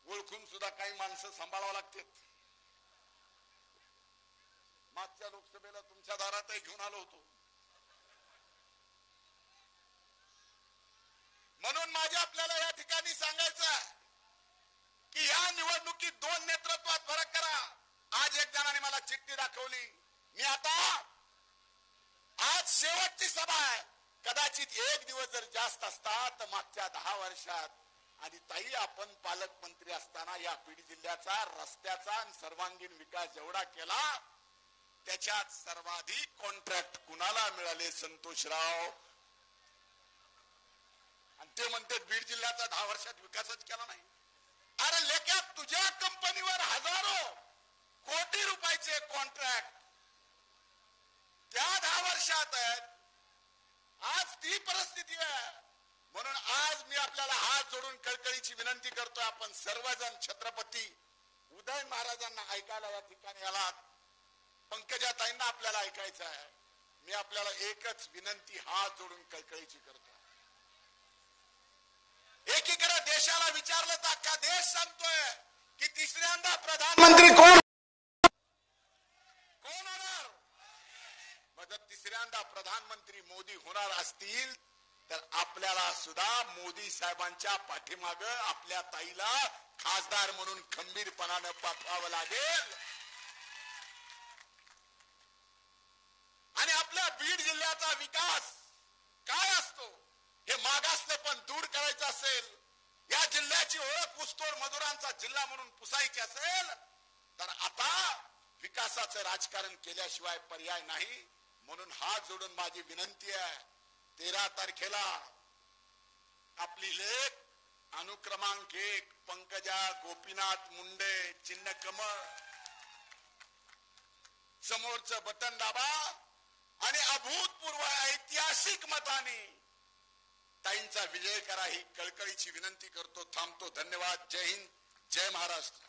ओळखून सुद्धा काही माणसं सांभाळावं लागतात. मागच्या लोकसभेला तुमच्या दारातही घेऊन आलो होतो. म्हणून माझे आपल्याला या ठिकाणी सांगायचं आहे की या निवडणुकीत 2 नेतृत्वात फरक करा. आज एक जणाने मला चिठ्ठी दाखवली. मी आता आज शेवटची सभा आहे. कदाचित एक दिवस जर जास्त असता तर मागच्या 10 वर्षात आणि ताई आपण पालकमंत्री असताना या बीड जिल्ह्याचा रस्त्याचा आणि सर्वांगीण विकास जेवढा केला त्याच्यात सर्वाधिक कॉन्ट्रॅक्ट कुणाला मिळाले? संतोषराव. आणि ते म्हणते बीड जिल्ह्याचा 10 वर्षात विकासच केला नाही. अरे लेक्या तुझ्या कंपनीवर हजारो कोटी रुपयाचे कॉन्ट्रॅक्ट त्या 10 वर्षात आहेत. आज ती परिस्थिती आहे. म्हणून आज मी आपल्याला हात जोडून कळकळीची विनंती करतोय, आपण सर्वजण छत्रपती उदय महाराजांना ऐकायला या ठिकाणी आलात. पंकजाताईंना आपल्याला ऐकायचं आहे. मी आपल्याला एकच विनंती हात जोडून कळकळीची करतो. एकीकडे देशाला विचारलं तर अख्खा देश सांगतोय की तिसऱ्यांदा प्रधानमंत्री कोण होणार? मग तिसऱ्यांदा प्रधानमंत्री मोदी होणार असतील तर आपल्याला सुद्धा मोदी साहेबांच्या पाठीमाग आपल्या ताईला खासदार म्हणून खंबीरपणानं पाठवावं लागेल. आणि आपल्या बीड जिल्ह्याचा विकास काय असतो हे मागासले पण दूर करायचं असेल, या जिल्ह्याची ओळख ऊसतोड मजुरांचा जिल्हा म्हणून पुसायची असेल तर आता विकासाचं राजकारण केल्याशिवाय पर्याय नाही. म्हणून हात जोडून माझी विनंती आहे, 13 तारखेला आपली लेख अनुक्रमांक 1 पंकजा गोपीनाथ मुंडे चिन्ह कमळ समोरचं बटन दाबा आणि अभूतपूर्व ऐतिहासिक मताने ताईंचा विजय करा ही कळकळीची विनंती करतो. थांबतो. धन्यवाद. जय हिंद, जय महाराष्ट्र.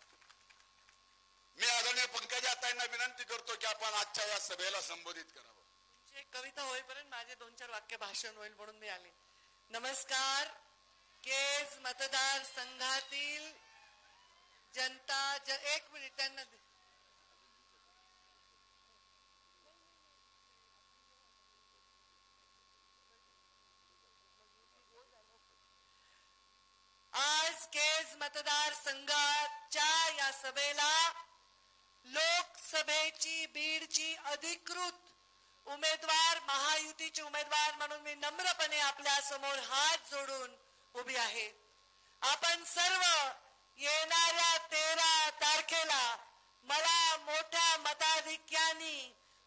मी आदरणीय पंकजा ताईंना विनंती करतो की आपण आजच्या या सभेला संबोधित करावं. एक कविता होईपर्यंत माझे 2-4 वाक्य भाषण होईल म्हणून मी आले. नमस्कार. केज मतदार संघातील जनता 1 मिनिट त्यांना आज केज मतदार संघाच्या या सभेला लोकसभेची बीडची अधिकृत उमेदवार महायुतीचे उमेदवार म्हणून मी नम्रपणे आपल्या समोर हात जोडून उभी आहे. आपण सर्व येणाऱ्या 13 तारखेला मला मोठ्या मताधिक्याने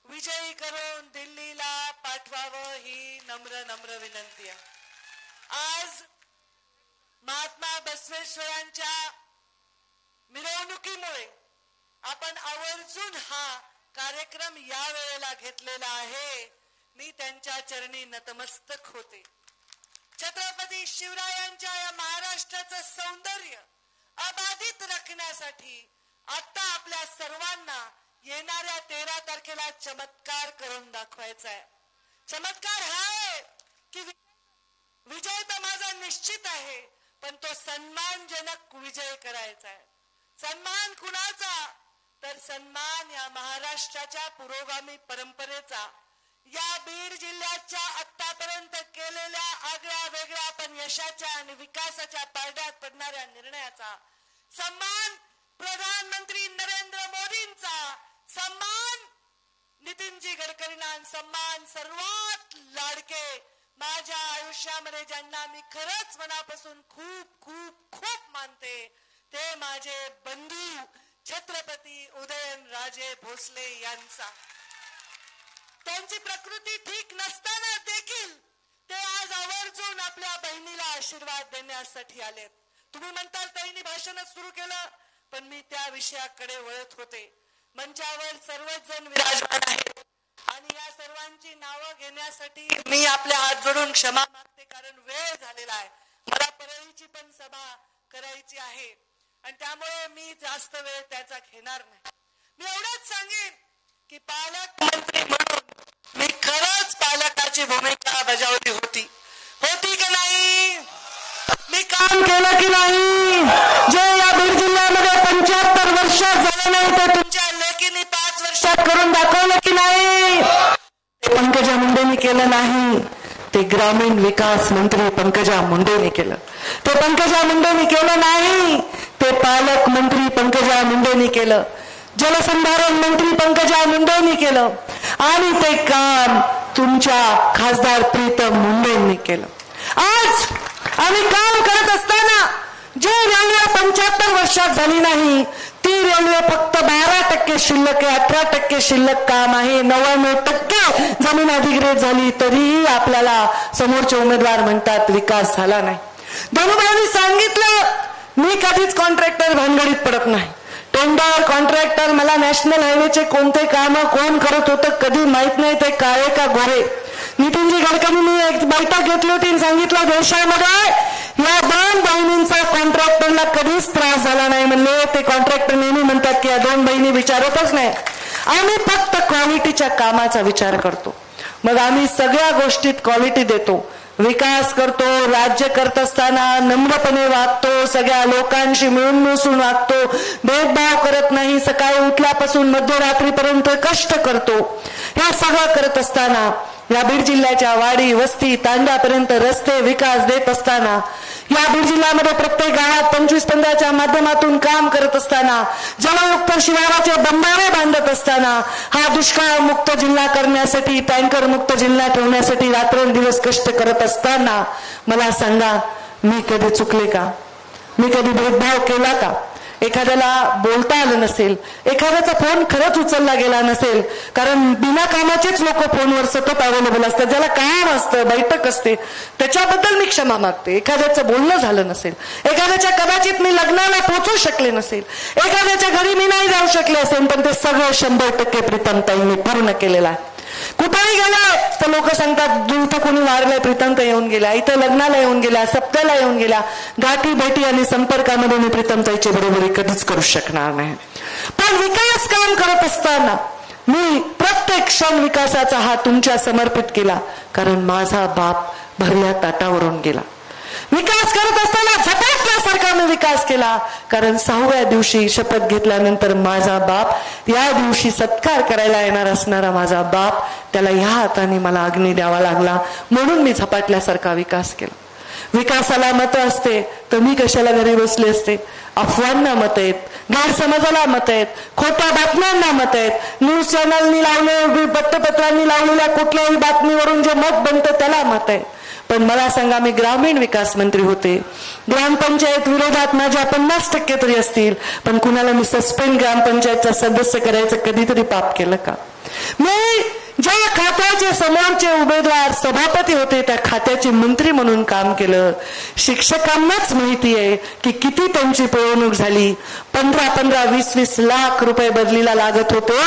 विजयी करून दिल्लीला पाठवावं ही नम्र विनंती आहे. आज महात्मा बसवेश्वरांच्या मिरवणुकीमुळे आपण आवर्जून हा कार्यक्रम या वेळेला घेतलेला आहे. मी त्यांच्या चरणी नतमस्तक होते. छत्रपती शिवरायांच्या या महाराष्ट्राचं सौंदर्य अबाधित राखण्यासाठी आता आपल्या सर्वांना येणाऱ्या 13 तारखेला चमत्कार करून दाखवायचा आहे. चमत्कार हा आहे की विजय तर माझा निश्चित आहे, पण तो सन्मानजनक विजय करायचा आहे. सन्मान कुणाचा? तर सन्मान या महाराष्ट्राच्या पुरोगामी परंपरेचा, या बीड जिल्ह्याच्या आतापर्यंत केलेल्या आगळ्या वेगळ्या पण यशाच्या आणि विकासाच्या पारड्यात पडणाऱ्या निर्णयाचा, सन्मान प्रधानमंत्री नरेंद्र मोदींचा, सन्मान नितीनजी गडकरींना, सन्मान सर्वात लाडके माझ्या आयुष्यामध्ये ज्यांना मी खरंच मनापासून खूप खूप खूप मानते ते माझे बंधू छत्रपती उदयनराजे भोसले यांचा. त्यांची प्रकृती ठीक नसताना देखील ते आज आवर्जून आपल्या बहिणीला आशीर्वाद देण्यासाठी आलेत. तुम्ही म्हणताल ताईंनी भाषणच सुरू केलं, पण मी त्या विषयाकडे वळत होते. मंचावर सर्वच जण विराजमान आहेत आणि या सर्वांची नावं घेण्यासाठी मी आपल्या हात जोडून क्षमा मागते, कारण वेळ झालेला आहे. मला परळीची पण सभा करायची आहे आणि त्यामुळे मी जास्त वेळ त्याचा घेणार नाही. मी एवढंच सांगेन की पालकमंत्री म्हणून मी खरंच पालकाची भूमिका बजावली होती की नाही? मी काम केलं की नाही? जे या बीड जिल्ह्यामध्ये 75 वर्षात झालं नाही ते तुमच्या लेकीने 5 वर्षात करून दाखवलं की नाही? ते पंकजा मुंडेंनी केलं नाही, ते ग्रामीण विकास मंत्री पंकजा मुंडेंनी केलं. ते पंकजा मुंडेंनी केलं नाही, ते पालकमंत्री पंकजा मुंडेंनी केलं. जलसंधारण मंत्री पंकजा मुंडेंनी केलं आणि ते काम तुमच्या खासदार प्रीतम मुंडेंनी केलं. आज आम्ही काम करत असताना जे रेल्वे 75 वर्षात झाली नाही ती रेल्वे फक्त 12% शिल्लक आहे, 18% शिल्लक काम आहे, 99% जमीन अधिग्रहित झाली तरीही आपल्याला समोरचे उमेदवार म्हणतात विकास झाला नाही. धनुभाईंनी सांगितलं मी कधीच कॉन्ट्रॅक्टर भानगडीत पडत नाही. टेंडर कॉन्ट्रॅक्टर मला नॅशनल हायवेचे कोणते काम कोण करत होतं कधी माहित नाही, ते काळे का गोरे. नितीनजी गडकरींनी एक बैठक घेतली होती आणि सांगितलं देशामध्ये या 2 बहिणींचा कॉन्ट्रॅक्टरला कधीच त्रास झाला नाही म्हणले. ते कॉन्ट्रॅक्टर नेहमी म्हणतात की या 2 बहिणी विचारतच नाही, आम्ही फक्त क्वालिटीच्या कामाचा विचार करतो. मग आम्ही सगळ्या गोष्टीत क्वालिटी देतो, विकास करतो, राज्य करत असताना नम्रपणे वागतो, सगळ्या लोकांशी मिळून मिसळून वागतो, भेदभाव करत नाही, सकाळी उठल्यापासून मध्यरात्रीपर्यंत कष्ट करतो. हे सगळं करत असताना या बीड जिल्ह्याच्या वाडी वस्ती तांड्यापर्यंत रस्ते विकास देत असताना, या बीड जिल्ह्यामध्ये प्रत्येक गावात 25-15च्या माध्यमातून काम करत असताना, जलयुक्त शिवाराचे बंधारे बांधत असताना, हा दुष्काळ मुक्त जिल्हा करण्यासाठी, टँकर मुक्त जिल्हा ठेवण्यासाठी रात्रंदिवस कष्ट करत असताना मला सांगा मी कधी चुकले का? मी कधी भेदभाव केला का? एखाद्याला बोलता आलं नसेल, एखाद्याचा फोन खरंच उचलला गेला नसेल, कारण बिना कामाचेच लोक फोनवर सतत अवेलेबल असतात, ज्याला काम असतं, बैठक असते, त्याच्याबद्दल मी क्षमा मागते. एखाद्याचं बोलणं झालं नसेल, एखाद्याच्या कदाचित मी लग्नाला पोहोचू शकले नसेल, एखाद्याच्या घरी मी नाही जाऊ शकले असेल, पण ते सगळं 100% प्रीतमताईंनी पूर्ण केलेलं आहे. कुठेही गेला तर लोक सांगतात इथं कोणी वारलंय, प्रीतमता येऊन गेल्या, इथं लग्नाला येऊन गेल्या, सप्त्याला येऊन गेल्या. गाठी भेटी आणि संपर्कामध्ये मी प्रीतमताईची बरोबरी कधीच करू शकणार नाही. पण विकास काम करत असताना मी प्रत्येक क्षण विकासाचा हात तुमच्या समर्पित केला, कारण माझा बाप भरल्या ताटावरून गेला. विकास करत असताना झपाटल्यासारखा मी विकास केला, कारण 6व्या दिवशी शपथ घेतल्यानंतर माझा बाप, या दिवशी सत्कार करायला येणार असणारा माझा बाप, त्याला ह्या हाताने मला अग्नी द्यावा लागला, म्हणून मी झपाटल्यासारखा विकास केला. विकासाला मतं असते तर मी कशाला घरी बसले असते? अफवांना मत आहेत, गैरसमजाला मत आहेत, खोट्या बातम्यांना मत आहेत, न्यूज चॅनलनी लावले, वृत्तपत्रांनी लावलेल्या कुठल्याही बातमीवरून जे मत बनतं त्याला मत आहे. पण मला सांगा, मी ग्रामीण विकास मंत्री होते, ग्रामपंचायत विरोधात माझ्या 50% तरी असतील, पण कुणाला मी सस्पेंड ग्रामपंचायतचा सदस्य करायचं कधीतरी पाप केलं का? मी ज्या खात्याचे समोरचे उमेदवार सभापती होते त्या खात्याचे मंत्री म्हणून काम केलं. शिक्षकांनाच माहिती आहे की किती त्यांची पिळवणूक झाली. 15-20 लाख रुपये बदलीला लागत होते.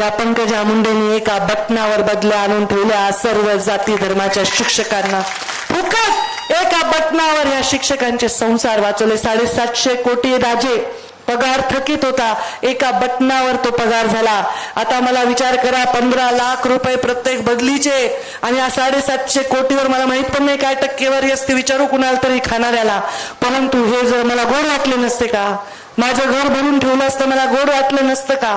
या पंकजा मुंडेंनी एका बटनावर बदल्या आणून ठेवल्या सर्व जाती धर्माच्या शिक्षकांना. फुकट एका बटनावर या शिक्षकांचे संसार वाचवले. 750 कोटी राजे पगार थकीत होता, एका बटनावर तो पगार झाला. आता मला विचार करा, 15 लाख रुपये प्रत्येक बदलीचे आणि या 750 कोटीवर मला माहित पण नाही काय टक्केवारी असते, विचारू कुणाला तरी खाणाऱ्याला. परंतु हे जर मला गोड वाटले नसते का? माझं घर भरून ठेवलं असतं, मला गोड वाटलं नसतं का?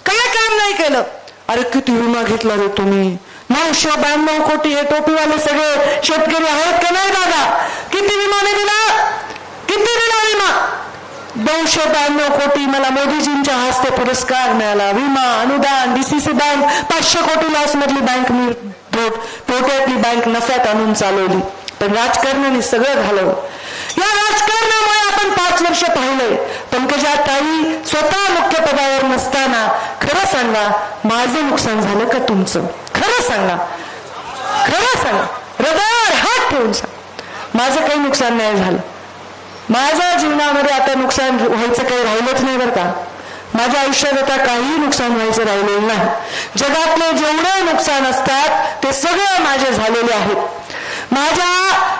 काय काम नाही केलं? अरे किती विमा घेतला रे तुम्ही? 992 कोटी. हे टोपीवाले सगळे शेतकरी आहेत का नाही दादा? किती विमाने दिला? किती दिला विमा? 292 कोटी. मला मोदीजींच्या हस्ते पुरस्कार मिळाला. विमा, अनुदान, डीसीसी बँक 500 कोटी लॉस मधली बँक मी तोट्यातली बँक नफ्यात आणून चालवली. पण राजकारणाने सगळं घालवलं. या राजकारणामुळे आपण 5 वर्ष पाहिलंय. पंकजा ताई स्वतः मुख्य पदावर नसताना खरं सांगा, माझं नुकसान झालं का तुमचं? खरं सांगा, खरं सांगा, हृदयावर हात ठेवून सांगा. माझं काही नुकसान नाही झालं. माझ्या जीवनामध्ये आता नुकसान व्हायचं काही राहिलंच नाही बरं का. माझ्या आयुष्यात आता काही नुकसान व्हायचं राहिलेलं नाही. जगातले जेवढे नुकसान असतात ते सगळे माझे झालेले आहेत. माझ्या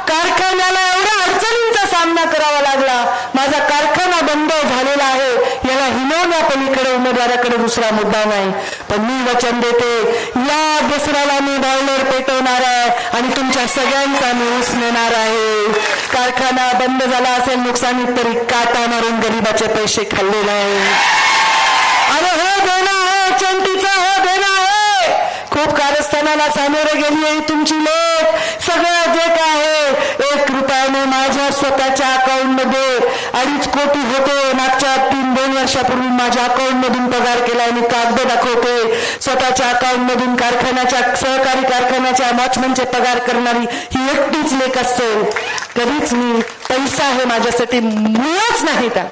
कारखान्याला एवढ्या अडचणींचा सामना करावा लागला. माझा कारखाना बंद झालेला आहे. याला हिनवण्यापलीकडे उमेदवाराकडे दुसरा मुद्दा नाही. पण मी वचन देते, या दसऱ्याला मी बॉयलर पेटवणार आहे आणि तुमच्या सगळ्यांचा मी ऊस नेणार आहे. कारखाना बंद झाला असेल नुकसानीत तरी काटा मारून गरीबाचे पैसे खाल्ले नाही. अरे हो देणं आहे, चंटीचा हो देणं आहे. खूप कारस्थानाला सामोरे गेली आहे तुमची लोक. सगळं जे काय आहे 1 रुपयाने माझ्या स्वतःच्या अकाउंटमध्ये 2.5 कोटी होते. मागच्या 2 वर्षापूर्वी माझ्या अकाउंटमधून पगार केला. मी कागद दाखवते. स्वतःच्या अकाउंटमधून कारखान्याच्या सहकारी कारखान्याच्या वॉचमनचे पगार करणारी ही एकटीच लेख असेल. कधीच मी पैसा हे माझ्यासाठी मुळच नाही. त्या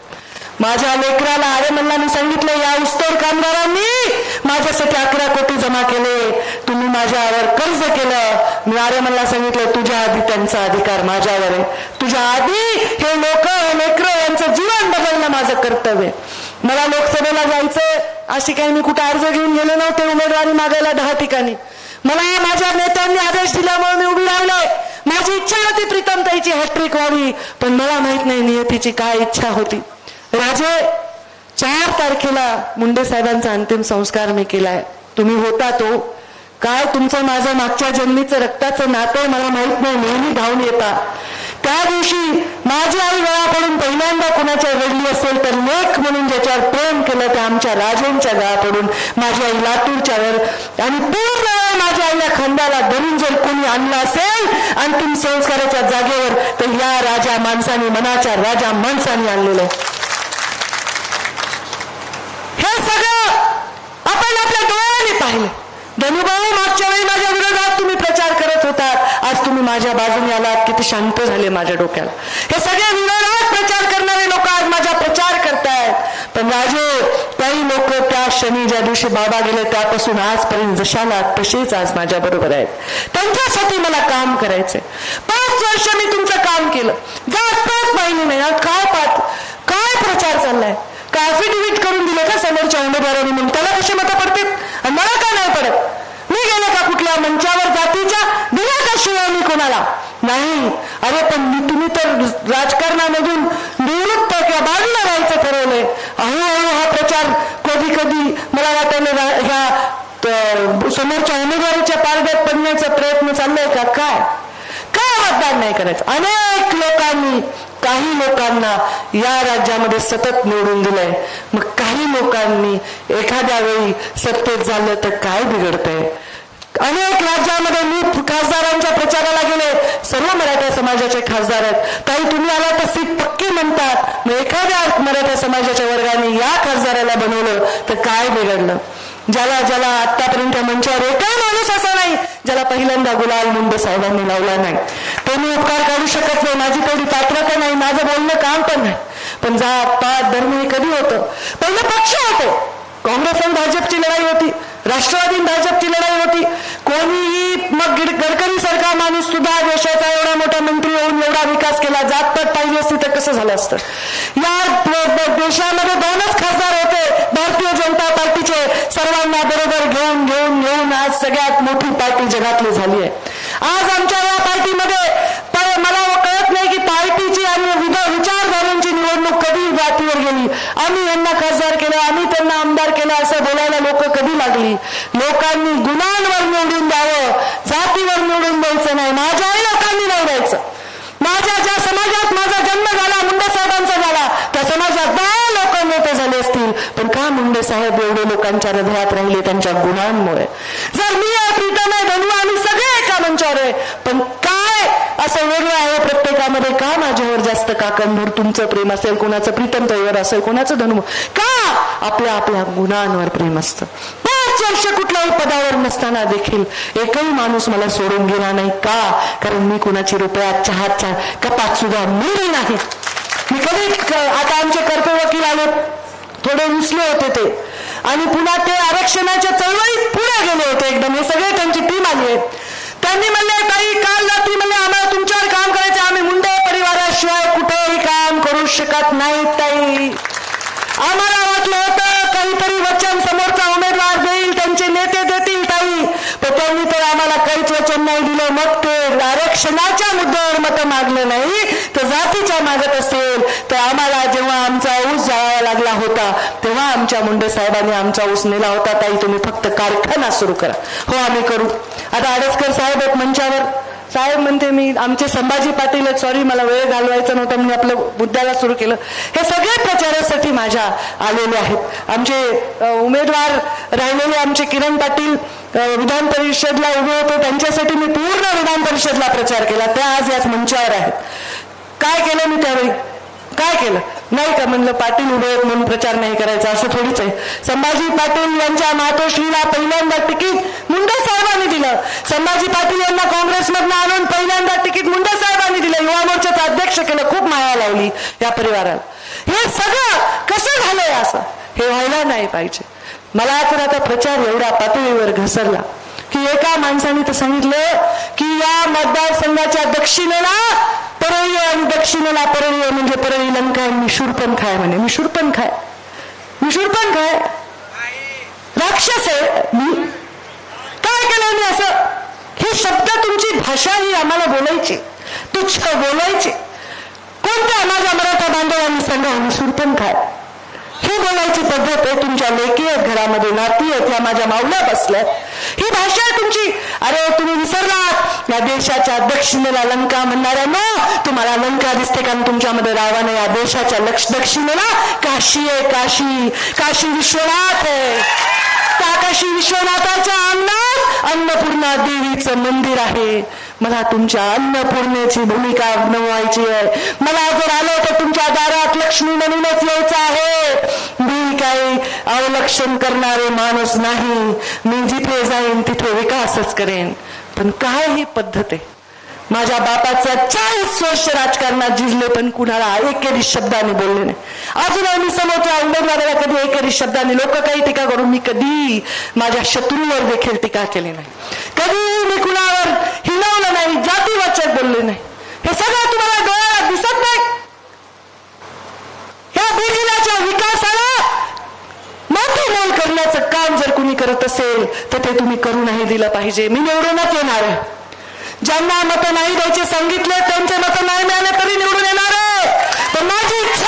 माझ्या लेकराला आर्यमनला मी सांगितलं, या ऊसतोड कामगारांनी माझ्यासाठी 11 कोटी जमा केले. तुम्ही माझ्यावर कर्ज केलं. मी आर्यमनला सांगितलं, तुझ्या आधी त्यांचा अधिकार माझ्यावर आहे. तुझ्या आधी हे लोक, हे लेकरं यांचं जीवन बदलणं माझं कर्तव्य. मला लोकसभेला जायचं अशी काही मी कुठे अर्ज घेऊन गेले नव्हते उमेदवारी मागायला 10 ठिकाणी. मला माझ्या नेत्यांनी आदेश दिल्यामुळे मी उभी राहिलोय. माझी इच्छा होती प्रीतमताईची हॅट्रिक व्हावी, पण मला माहित नाही नियतीची काय इच्छा होती. राजे 4 तारखेला मुंडे साहेबांचा अंतिम संस्कार मी केलाय. तुम्ही होता तो काय? तुमचं माझं मागच्या जन्मीचं रक्ताचं नातं मला माहित नाही. नेहमी धावून येता. त्या दिवशी माझी आई गळा पडून पहिल्यांदा कोणाच्या रडली असेल तर लेख म्हणून ज्याच्यावर प्रेम केलं त्या आमच्या राजेंच्या गळा पडून माझी आई लातूरच्या वर. आणि पूर्ण माझ्या आईला खंडाला धरून जर कोणी आणलं असेल अंतिम संस्काराच्या जागेवर तर या राजा माणसाने, मनाच्या राजा माणसाने आणलेलं. हे सगळं आपण आपल्या डोळ्याने पाहिलं. धनुभाऊ, मागच्या वेळी माझ्या विरोधात तुम्ही प्रचार करत होता, आज तुम्ही माझ्या बाजूने आलात. किती शांत झाले माझ्या डोक्याला. हे सगळे विरोधात प्रचार करणारे लोक आज माझा प्रचार करतायत. पण राजे, काही लोक त्या क्षणी ज्या दिवशी बाबा गेले त्यापासून आजपर्यंत जशाला तसेच आज माझ्या बरोबर आहेत. त्यांच्यासाठी मला काम करायचंय. 5 वर्ष मी तुमचं काम केलं. जात पात पाहिली नाही. काय प्रचार चाललाय? का ऍफिडेव्हिट करून दिले का समोरच्या उमेदवारांनी म्हणून त्याला कशी मतं पडतील आणि मला का नाही पडत? मी गेले का कुठल्या मंचावर जातीच्या दिल्या का शिवाय मी कोणाला नाही? अरे पण तुम्ही तर राजकारणामधून निवृत्त किंवा बाजूला राहायचं ठरवलंय. हळूहळू हा प्रचार कधी कधी मला वाटायला ह्या समोरच्या उमेदवारीच्या पारड्यात पडण्याचा प्रयत्न चाललाय का? काय मतदान नाही करायचं? अनेक लोकांनी, काही लोकांना या राज्यामध्ये सतत निवडून दिलंय. मग काही लोकांनी एखाद्या वेळी सत्तेत झालं तर काय बिघडतंय? अनेक राज्यामध्ये मी खासदारांच्या प्रचाराला गेले. सर्व मराठा समाजाचे खासदार आहेत. काही तुम्ही आला तर सीट पक्की म्हणतात. मग एखाद्या मराठा समाजाच्या वर्गाने या खासदाराला बनवलं तर काय बिघडलं? ज्याला आतापर्यंत मंचावर एकही माणूस असा नाही ज्याला पहिल्यांदा गुलाल मुंडे साहेबांनी लावला नाही. ते मी उपकार काढू शकत नाही, माझी तेवढी पात्रता नाही, माझं बोलणं काम पण नाही. पण जात पात धर्म हे कधी होतं? पहिलं पक्ष होते. काँग्रेस आणि भाजपची लढाई होती, राष्ट्रवादी भाजपची लढाई होती. कोणीही मग गडकरी सारखा माणूस सुद्धा देशाचा एवढा मोठा मंत्री होऊन एवढा विकास केला, जातपात पाहिजे असती तर कसं झालं असतं? या देशामध्ये 2च खासदार होते भारतीय जनता पार्टीचे, सर्वांना बरोबर घेऊन आज सगळ्यात मोठी पार्टी जगातली झाली आहे. आज आमच्या या पार्टीमध्ये मला कळत नाही की पार्टीची आणि विचारधारांची निवडणूक कधी जातीवर गेली. आम्ही यांना खासदार केलं, आम्ही त्यांना आमदार केलं असं बोलायला लोक कधी लागली? लोकांनी गुणांवर निवडून द्यावं, जातीवर निवडून द्यायचं नाही. माझ्याही लोकांनी निवडायचं. माझ्या ज्या समाजात माझा जन्म झाला, मुंडे साहेबांचा झाला, त्या समाजात 10 लोक नेते झाले असतील, पण का मुंडे साहेब एवढे लोकांच्या हृदयात राहिले? त्यांच्या गुणांमुळे. जर मी आहे, प्रीतम आहे, धनु, आम्ही सगळे एका मंचावर आहे, पण काय असं वेगळं आहे प्रत्येकामध्ये? का माझ्यावर जास्त काकणभर तुमचं प्रेम असेल, कोणाचं प्रीतम ताईवर असेल, कोणाचं धनु? का आपल्या गुणांवर प्रेम असतं. 5 वर्ष कुठल्याही पदावर नसताना देखील एकही माणूस मला सोडून गेला नाही. का? कारण मी कुणाची रुपयात चहाच्या कपात सुद्धा मिळली नाही. मी कधी आता आमचे कर्तव्य वकील आले, थोडे रुसले होते ते, आणि पुन्हा ते आरक्षणाच्या चळवळीत पुढे गेले होते एकदम. हे सगळे त्यांची टीम आली आहे. त्यांनी म्हणले ताई काल रात्री म्हणले आम्हाला तुमच्यावर काम करायचं, आम्ही मुंडे परिवाराशिवाय कुठेही काम करू शकत नाही ताई. आम्हाला वाटलं होतं काहीतरी वचन समोरचा उमेदवार देईल, त्यांचे नेते देतील ताई, पण त्यांनी तर आम्हाला काहीच वचन नाही दिलं. मग ते आरक्षणाच्या मुद्द्यावर मतं मागलं नाही तर जातीच्या मागत असेल तर आम्हाला जेव्हा आमचा ऊस जाळावा लागला होता तेव्हा आमच्या मुंडे साहेबांनी आमचा ऊस नेला होता. ताई तुम्ही फक्त कारखाना सुरू करा. हो आम्ही करू. आता आडसकर साहेब आहेत मंचावर. साहेब म्हणते मी आमचे संभाजी पाटील आहेत, सॉरी मला वेळ घालवायचा नव्हता म्हणून आपलं मुद्द्याला सुरू केलं. हे सगळे प्रचारासाठी माझ्या आलेले आहेत. आमचे उमेदवार राहिलेले आमचे किरण पाटील विधान परिषदला उभे होते, त्यांच्यासाठी मी पूर्ण विधान परिषदला प्रचार केला. त्या आज याच मंचावर आहेत. काय केलं मी त्यावेळी? काय केलं नाही का? म्हणलं पाटील उभे आहेत म्हणून प्रचार नाही करायचा, असं थोडीच आहे. संभाजी पाटील यांच्या मातोश्रीला पहिल्यांदा तिकीट मुंडे साहेबांनी दिलं. संभाजी पाटील यांना काँग्रेसमधनं आणून पहिल्यांदा तिकीट मुंडे साहेबांनी दिलं. युवा मोर्चाचं अध्यक्ष केलं. खूप माया लावली या परिवाराला. हे सगळं कसं झालंय असं? हे व्हायला नाही पाहिजे. मला तर आता प्रचार एवढ्या पातळीवर घसरला की एका माणसाने तर सांगितलं की या मतदारसंघाच्या दक्षिणेला परळी आणि दक्षिणेला परळी म्हणजे परळी लंका आणि शूरपण खाय म्हणे. मी शूरपण खाय राक्षस आहे मी. काय केलं मी असं? हे शब्द तुमची भाषा ही आम्हाला बोलायची, तुच्छ बोलायची. कोणत्या माझ्या मराठा बांधवांनी सांगा मी शूरपण खाय ही बोलायची पद्धत आहे. तुमच्या लेकी आहेत, घरामध्ये नाती आहेत, या माझ्या मावल्या बसल्यात, ही भाषा आहे तुमची. अरे तुम्ही विसरलात या देशाच्या दक्षिणेला लंका म्हणणाऱ्यांना. तुम्हाला लंका दिसते कारण तुमच्यामध्ये रावा नाही. या देशाच्या दक्षिणेला काशी आहे. काशी विश्वनाथ आहे. त्या काशी विश्वनाथाच्या अंगणात अन्नपूर्णा देवीचं मंदिर आहे. मला तुमच्या अन्नपूर्णेची भूमिका निभावायची आहे. मला जर आलं तर तुमच्या दारात लक्ष्मी म्हणूनच यायचं आहे. मी काही अवलक्षण करणारे माणूस नाही. मी जिथे जाईन तिथे विकासच करेन. पण काय ही पद्धत आहे? माझ्या बापाचा 40 वर्ष राजकारणात झिजले पण कुणाला एकेरी शब्दाने बोलले नाही. अजूनही मी समोरच्या उमेदवाराला कधी एकेरी शब्दाने, लोक काही टीका करून, मी कधी माझ्या शत्रूवर देखील टीका केली नाही. कधी मी कुणावर हिलवलं नाही, जातीवाचक बोलले नाही. हे सगळं तुम्हाला डोळ्याला दिसत नाही. या बीड जिल्ह्याच्या विकासाला मोठी मोल करण्याचं काम जर कुणी करत असेल तर ते तुम्ही करू नाही दिलं पाहिजे. मी निवडूनच येणार आहे. ज्यांना मतं नाही द्यायचे सांगितले त्यांचे मतं नाही मिळाले तरी निवडून येणार आहे. पण माझी इच्छा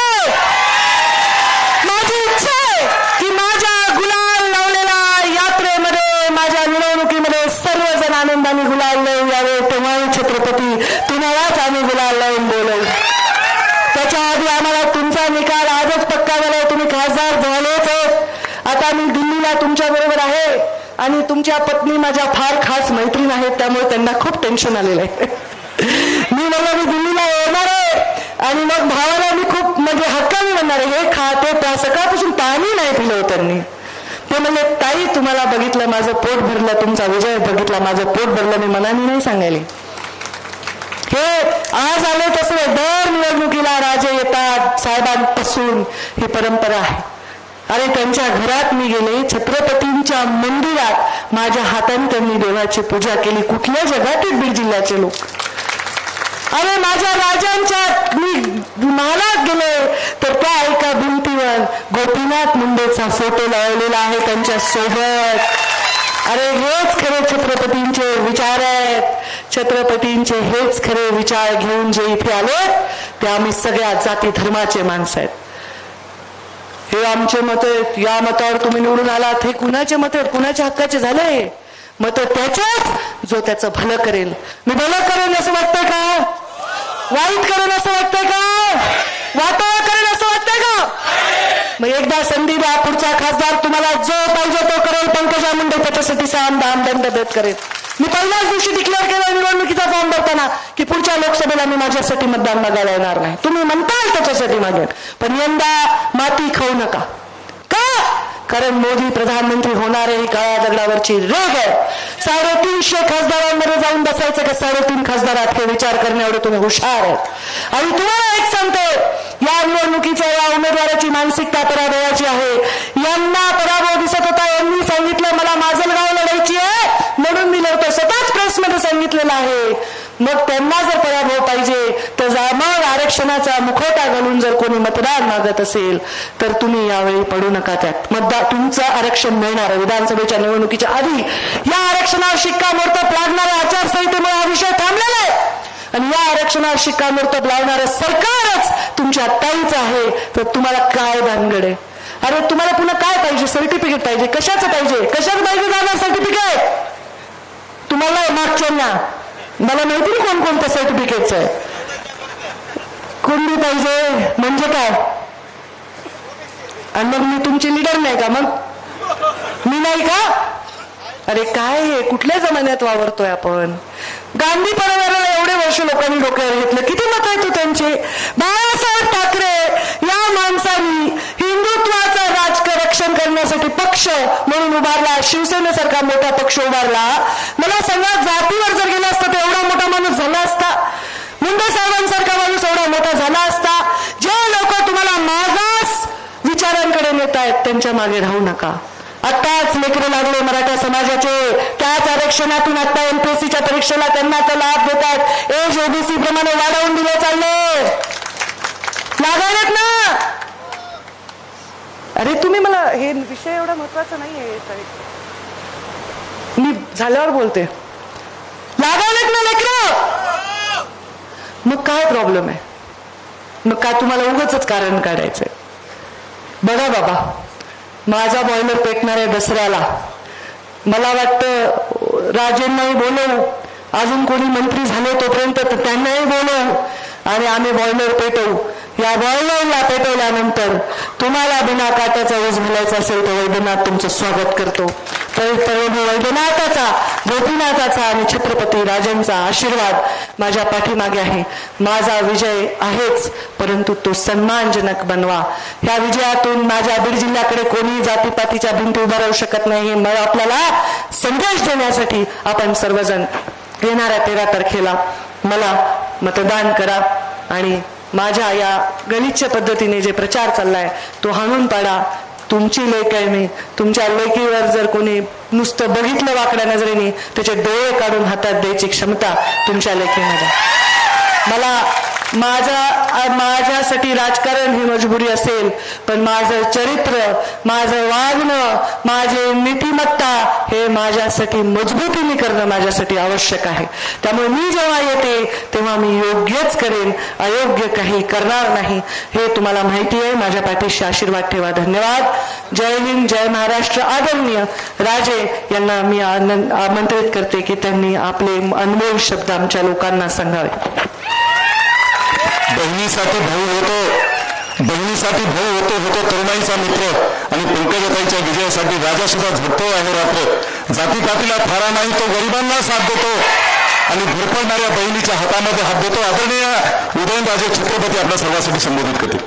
आहे की माझ्या गुलाल लावलेल्या यात्रेमध्ये, माझ्या निवडणुकीमध्ये सर्वजण आनंदाने गुलाल लावून यावे. तेव्हाही छत्रपती तुम्हालाच आम्ही गुलाल लावून बोलवू. त्याच्या आधी आम्हाला तुमचा निकाल आजच पक्का झालाय. तुम्ही खासदार झालेच आहेत. आता मी दिल्लीला तुमच्या बरोबर आहे आणि तुमच्या पत्नी माझ्या फार खास मैत्रीण आहेत, त्यामुळे त्यांना खूप टेन्शन आलेलं आहे. मी म्हणलं मी दिल्लीला येणार आहे आणि मग भावाला मी खूप म्हणजे हक्काने म्हणणार आहे, हे खा ते प्या. सकाळपासून पाणी नाही पिलं त्यांनी. ते म्हणजे ताई तुम्हाला बघितलं माझं पोट भरलं, तुमचा विजय बघितला माझं पोट भरलं, मी मनाने नाही सांगायले. हे आज आले तसं दर निवडणुकीला राजे येतात साहेबांपासून, ही परंपरा आहे. अरे त्यांच्या घरात मी गेले, छत्रपतींच्या मंदिरात माझ्या हाताने त्यांनी देवाची पूजा केली. कुठल्या जगातील बीड जिल्ह्याचे लोक. अरे माझ्या राजांच्या मी महालात गेले तर त्या एका भिंतीवर गोपीनाथ मुंडेचा फोटो लावलेला आहे त्यांच्या सोबत. अरे हेच खरे छत्रपतींचे विचार आहेत. छत्रपतींचे हेच खरे विचार घेऊन जे इथे आले ते आम्ही सगळ्या जाती धर्माचे माणसं आहेत. हे आमचे मत आहेत, या मतावर तुम्ही निवडून आलात, हे कुणाचे मत आहेत, कुणाच्या हक्काचे झाले मत त्याच्याच जो त्याचं भलं करेल. मी भलं करेल असं वाटतंय का? वाईट करेल असं वाटतंय का? वाटोळा करेल असं वाटतंय का? मग एकदा संधी द्या, पुढचा खासदार तुम्हाला जो पाहिजे तो करेल. पंकजा मुंडे त्याच्यासाठी दंड भेट करेल. मी पहिल्याच दिवशी डिक्लेअर केलं निवडणुकीचा फॉर्म भरताना की पुढच्या लोकसभेला मी माझ्यासाठी मतदान मागायला येणार नाही. तुम्ही म्हणताल त्याच्यासाठी मागेल, पण यंदा माती खाऊ नका. का? कारण मोदी प्रधानमंत्री होणारे ही काळ्या दगडावरची रेग आहे. 350 खासदारांमध्ये जाऊन बसायचं का? 3.5 खासदारात हे विचार करण्यावर तुम्ही हुशार आहेत. आणि तुम्हाला एक सांगते, या निवडणुकीच्या या उमेदवाराची मानसिकता पराभवाची आहे. यांना पराभव दिसत होता. यांनी सांगितलं मला माजलगाव लढायची आहे म्हणून मी लढतो. स्वतःच प्रेसमध्ये सांगितलेलं आहे. मग त्यांना जर पराभव पाहिजे तर मग आरक्षणाचा मुखवटा घालून जर कोणी मतदान मागत असेल तर तुम्ही यावेळी पडू नका त्यात. तुमचं आरक्षण मिळणार. विधानसभेच्या निवडणुकीच्या आधी या आरक्षणावर शिक्कामोर्तब लागणाऱ्या आचारसंहितेमुळे हा विषय थांबलेला आहे. आणि या आरक्षणावर शिक्कामोर्तब लावणारं सरकारच तुमच्या ताईच आहे. तर तुम्हाला काय भानगड आहे? अरे तुम्हाला पुन्हा काय पाहिजे? सर्टिफिकेट पाहिजे. कशाचं पाहिजे? कशाचं पाहिजे जाणार सर्टिफिकेट? तुम्हाला मागच्यांना मला माहिती नाही कोणकोणत्या सर्टिफिकेटचं आहे. कुंडी पाहिजे म्हणजे काय? आणि मग मी तुमची लीडर नाही का? मग मी नाही का? अरे काय हे कुठल्या जमान्यात वावरतोय आपण? गांधी परिवाराला एवढे वर्ष लोकांनी डोक्यावर घेतलं. किती मत आहेत त्यांचे? बाळासाहेब ठाकरे या माणसांनी हिंदुत्वाचं राजकारण करण्यासाठी पक्ष म्हणून उभारला. शिवसेनेसारखा मोठा पक्ष उभारला. मला सांगा जातीवर जर गेला असता तर एवढा मोठा माणूस झाला असता? मुंडे साहेबांसारखा माणूस एवढा मोठा झाला असता? जे लोक तुम्हाला मागास विचारांकडे नेत आहेत त्यांच्या मागे राहू नका. आत्ताच लेकरं लागले मराठा समाजाचे, त्याच आरक्षणातून आता एमपीएससीच्या परीक्षेला त्यांना तो लाभ देतात. एज ओबीसी प्रमाणे वाढवून दिले चालले. लागायलेत ना? अरे तुम्ही मला हे विषय एवढा महत्वाचा नाही आहे, मी झाल्यावर बोलते. लागायलेत ना लेकरं? मग काय प्रॉब्लेम आहे? मग काय तुम्हाला उगाचच कारण काढायचंय? बघा बाबा, माझा बॉयलर पेटणाऱ्या दसऱ्याला मला वाटतं राजेंनाही बोलवू, अजून कोणी मंत्री झाले तोपर्यंत त्यांनाही बोलवू आणि आम्ही बॉयलर पेटवू. या बॉयलरला पेटवल्यानंतर तुम्हाला बिना काट्याचा ऊस घालायचा असेल तर वैद्यनाथ तुमचं स्वागत करतो. तर वैद्यनाथाचा, गोपीनाथाचा आणि छत्रपती राजांचा आशीर्वाद माझ्या पाठीमागे आहे. माझा विजय आहेच, परंतु तो सन्मानजनक बनवा. ह्या विजयातून माझ्या बीड जिल्ह्याकडे कोणी जातीपातीच्या भिंती उभा राहू शकत नाही. मग आपल्याला संदेश देण्यासाठी आपण सर्वजण येणाऱ्या 13 तारखेला मला मतदान करा आणि माझ्या या गलिच्छ पद्धतीने जे प्रचार चाललाय तो हाणून पाडा. तुमची लेक आहे मी. तुमच्या लेकीवर जर कोणी नुसतं बघितलं वाकड्या नजरेने त्याचे डोळे काढून हातात द्यायची क्षमता तुमच्या लेकीमध्ये. मला माझ्यासाठी राजकारण ही मजबुरी असेल, पण माझं चरित्र, माझं वागणं, माझे नीतिमत्ता हे माझ्यासाठी मजबूतीने करणं माझ्यासाठी आवश्यक आहे. त्यामुळे मी जेव्हा येते तेव्हा मी योग्यच करेन, अयोग्य काही करणार नाही. हे तुम्हाला माहिती आहे. माझ्या पाठीशी आशीर्वाद ठेवा. धन्यवाद. जय हिंद, जय महाराष्ट्र. आदरणीय राजे यांना मी आमंत्रित करते की त्यांनी आपले अनमोल शब्द आमच्या लोकांना सांगावे. बहिणीसाठी भाऊ होतो तरुणाईचा मित्र आणि पंकजाताईच्या विजयासाठी राजा सुद्धा झटतो अहोरात्र. जातीपातीला थारा नाही, तो गरिबांना साथ देतो आणि भरपडणाऱ्या बहिणीच्या हातामध्ये हात देतो. आदरणीय उदयनराजे छत्रपती आपल्या सर्वांसाठी संबोधित करतील.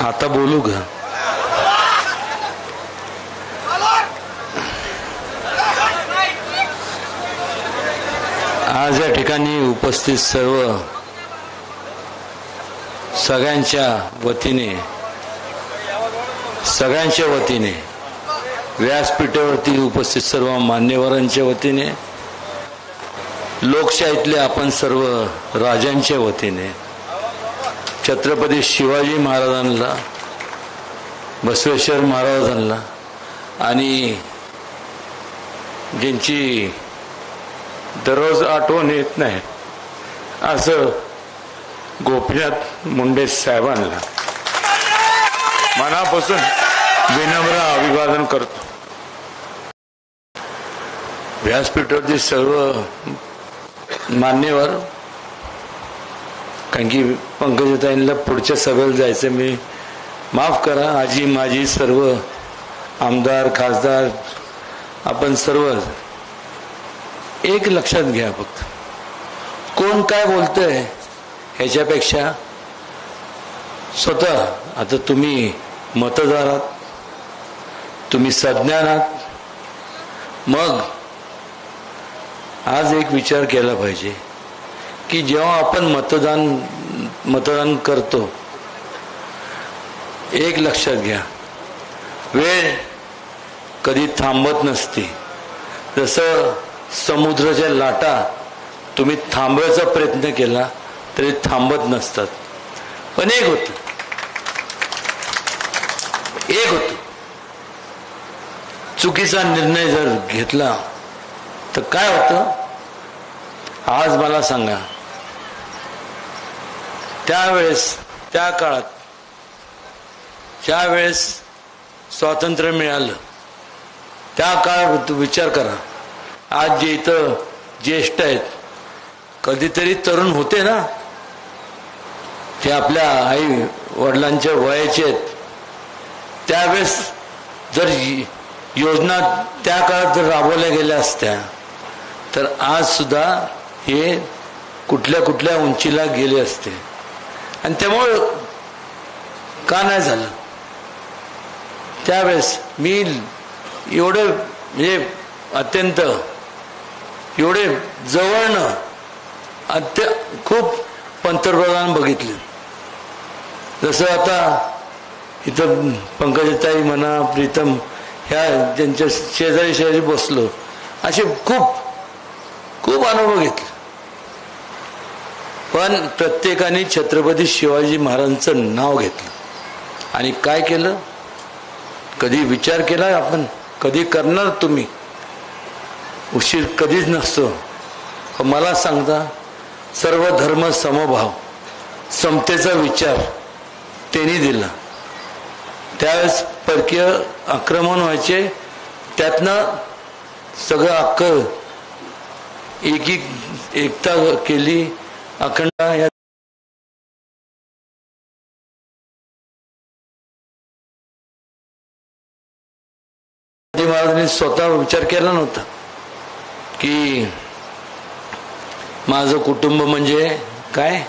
आता बोलू का? आज या ठिकाणी उपस्थित सगळ्यांच्या वतीने व्यासपीठावरती उपस्थित सर्व मान्यवरांच्या वतीने, लोकशाहीतले आपण सर्व राजांच्या वतीने, छत्रपती शिवाजी महाराजांना, बसवेश्वर महाराजांना आणि ज्यांची दररोज आठवण येत नाही असं गोपीनाथ मुंडे साहेबांना मनापासून विनम्र अभिवादन करतो. व्यासपीठावरती सर्व मान्यवर, कारण की पंकजाताईंना पुढच्या सभेला जायचं, मी माफ करा, आजी माझी सर्व आमदार खासदार आपण सर्व एक लक्षात घ्या, फक्त कोण काय बोलतंय ह्याच्यापेक्षा स्वतः, आता तुम्ही मतदार आहात, तुम्ही सज्ञान आहात, मग आज एक विचार केला पाहिजे की जेव्हा आपण मतदान करतो, एक लक्षात घ्या, वेळ कधी थांबत नसते. जसं समुद्राच्या लाटा तुम्ही थांबवायचा प्रयत्न केला तरी थांबत नसतात. पण एक होत चुकीचा निर्णय जर घेतला तर काय होतं? आज मला सांगा, त्यावेळेस, त्या काळात, ज्या वेळेस स्वातंत्र्य मिळालं, त्या काळात विचार करा, आज जे इथं ज्येष्ठ आहेत, कधीतरी तरुण होते ना, ते आपल्या आई वडिलांच्या वयाचे आहेत, त्यावेळेस जर योजना त्या काळात जर राबवल्या गेल्या असत्या तर आज सुद्धा हे कुठल्या उंचीला गेले असते. आणि त्यामुळं का नाही झालं त्यावेळेस? मी एवढं म्हणजे अत्यंत एवढे जवळनं खूप पंतप्रधान बघितले. जसं आता इथं पंकजाताई म्हणा, प्रीतम, ह्या ज्यांच्या शेजारी बसलो, असे खूप अनुभव घेतले. पण प्रत्येकाने छत्रपती शिवाजी महाराजांचं नाव घेतलं आणि काय केलं? कधी विचार केला आपण? कधी करणार तुम्ही? उशीर कधीच नसतो. मला सांगता, सर्व धर्म समभाव, समतेचा विचार त्यांनी दिला. त्यावेळेस परकीय आक्रमण व्हायचे, त्यातनं सगळं अख्ख एकता केली, अखंड. महाराजांनी स्वतः विचार केला नव्हता की माझं कुटुंब म्हणजे काय,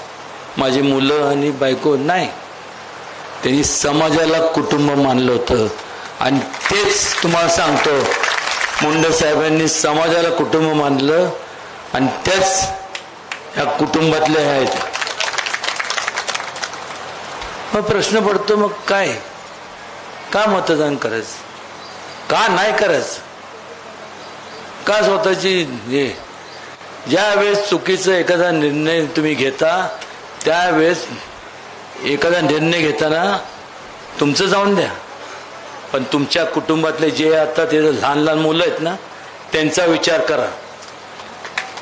माझी मुलं आणि बायको, नाही. त्यांनी समाजाला कुटुंब मानलं होतं. आणि तेच तुम्हाला सांगतो, मुंडे साहेबांनी समाजाला कुटुंब मानलं आणि त्याच ह्या कुटुंबातले आहेत. मग प्रश्न पडतो, मग काय, का मतदान करायचं, का नाही करायचं, का स्वतःची ज्या वेळेस चुकीचा एखादा निर्णय तुम्ही घेता, त्यावेळेस एखादा निर्णय घेताना तुमचं जाऊन द्या, पण तुमच्या कुटुंबातले जे आता ते लहान मुलं आहेत ना, त्यांचा विचार करा.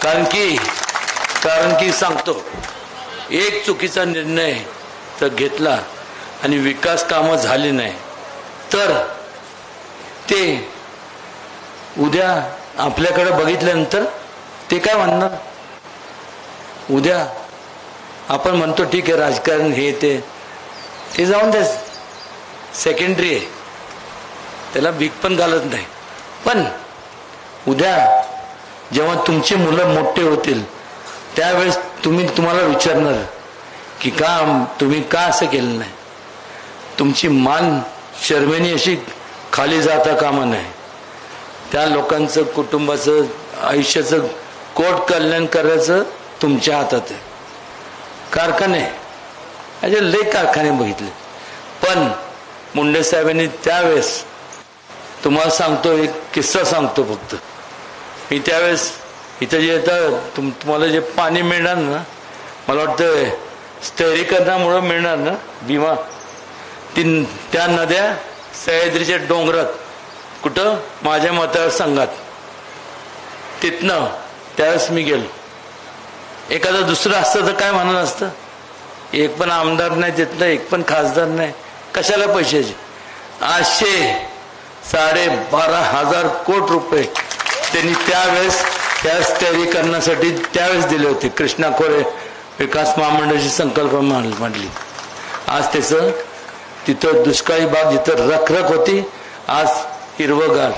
कारण की सांगतो, एक चुकीचा निर्णय तर घेतला आणि विकास कामं झाली नाही तर ते उद्या आपल्याकडे बघितल्यानंतर ते काय म्हणणार? उद्या आपण म्हणतो ठीक आहे, राजकारण हे ते जाऊन द्या, सेकंडरी आहे, त्याला भीक पण घालत नाही. पण उद्या जेव्हा तुमची मुलं मोठे होतील त्यावेळेस तुम्हाला विचारणार की तुम्ही का असं केलं नाही. तुमची मान शर्मेने अशी खाली जाता कामा नये. त्या लोकांचं कुटुंबाचं आयुष्याचं कोट कल्याण करायचं तुमच्या हातात आहे. कारखाने असे लय कारखाने बघितले, पण मुंडे साहेबांनी त्यावेळेस, तुम्हाला सांगतो एक किस्सा सांगतो फक्त. मी त्यावेळेस इथं जे तुम्हाला जे पाणी मिळणार ना, मला वाटतं स्थिरीकरणामुळं मिळणार ना भीमा, त्या नद्या सह्याद्रीच्या डोंगरात कुठं माझ्या मतदारसंघात, तिथनं त्यावेळेस मी गेलो. एखादं दुसरं असतं तर काय म्हणत असतं, एक पण आमदार नाही तिथलं, एक पण खासदार नाही, कशाला पैशाचे. 12,500 कोटी रुपये त्यांनी त्यावेळेस त्या स्थिरीकरणासाठी त्यावेळेस दिले होते. कृष्णा खोरे विकास महामंडळाची संकल्पना मांडली. आज त्याचं तिथं दुष्काळी भाग जिथं रखरख होती, आज हिरवगार.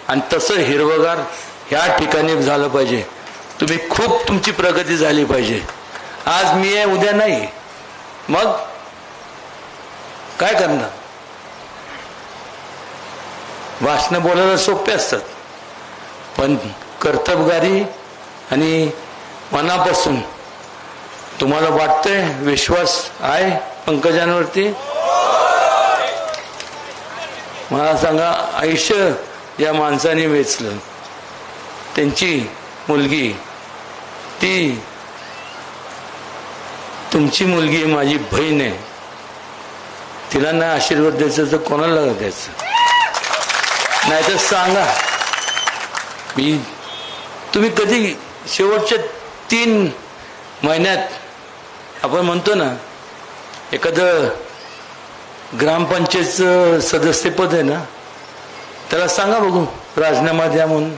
आणि तसं हिरवगार ह्या ठिकाणी झालं पाहिजे. तुम्ही खूप तुमची प्रगती झाली पाहिजे. आज मी आहे उद्या नाही, मग काय करणार. भाषणं बोलायला सोपे असतात, पण कर्तबगारी आणि मनापासून तुम्हाला वाटतंय, विश्वास आहे पंकजांवरती. मला सांगा, आयुष्य या माणसाने वेचलं. त्यांची मुलगी, ती तुमची मुलगी माझी बहीण आहे, तिला नाही आशीर्वाद द्यायचं तर कोणाला द्यायचं. नाही तर सांगा, तुम्ही कधी शेवटच्या 3 महिन्यात आपण म्हणतो ना, एखादं ग्रामपंचायतचं सदस्यपद आहे ना, त्याला सांगा बघू राजीनामा द्या म्हणून,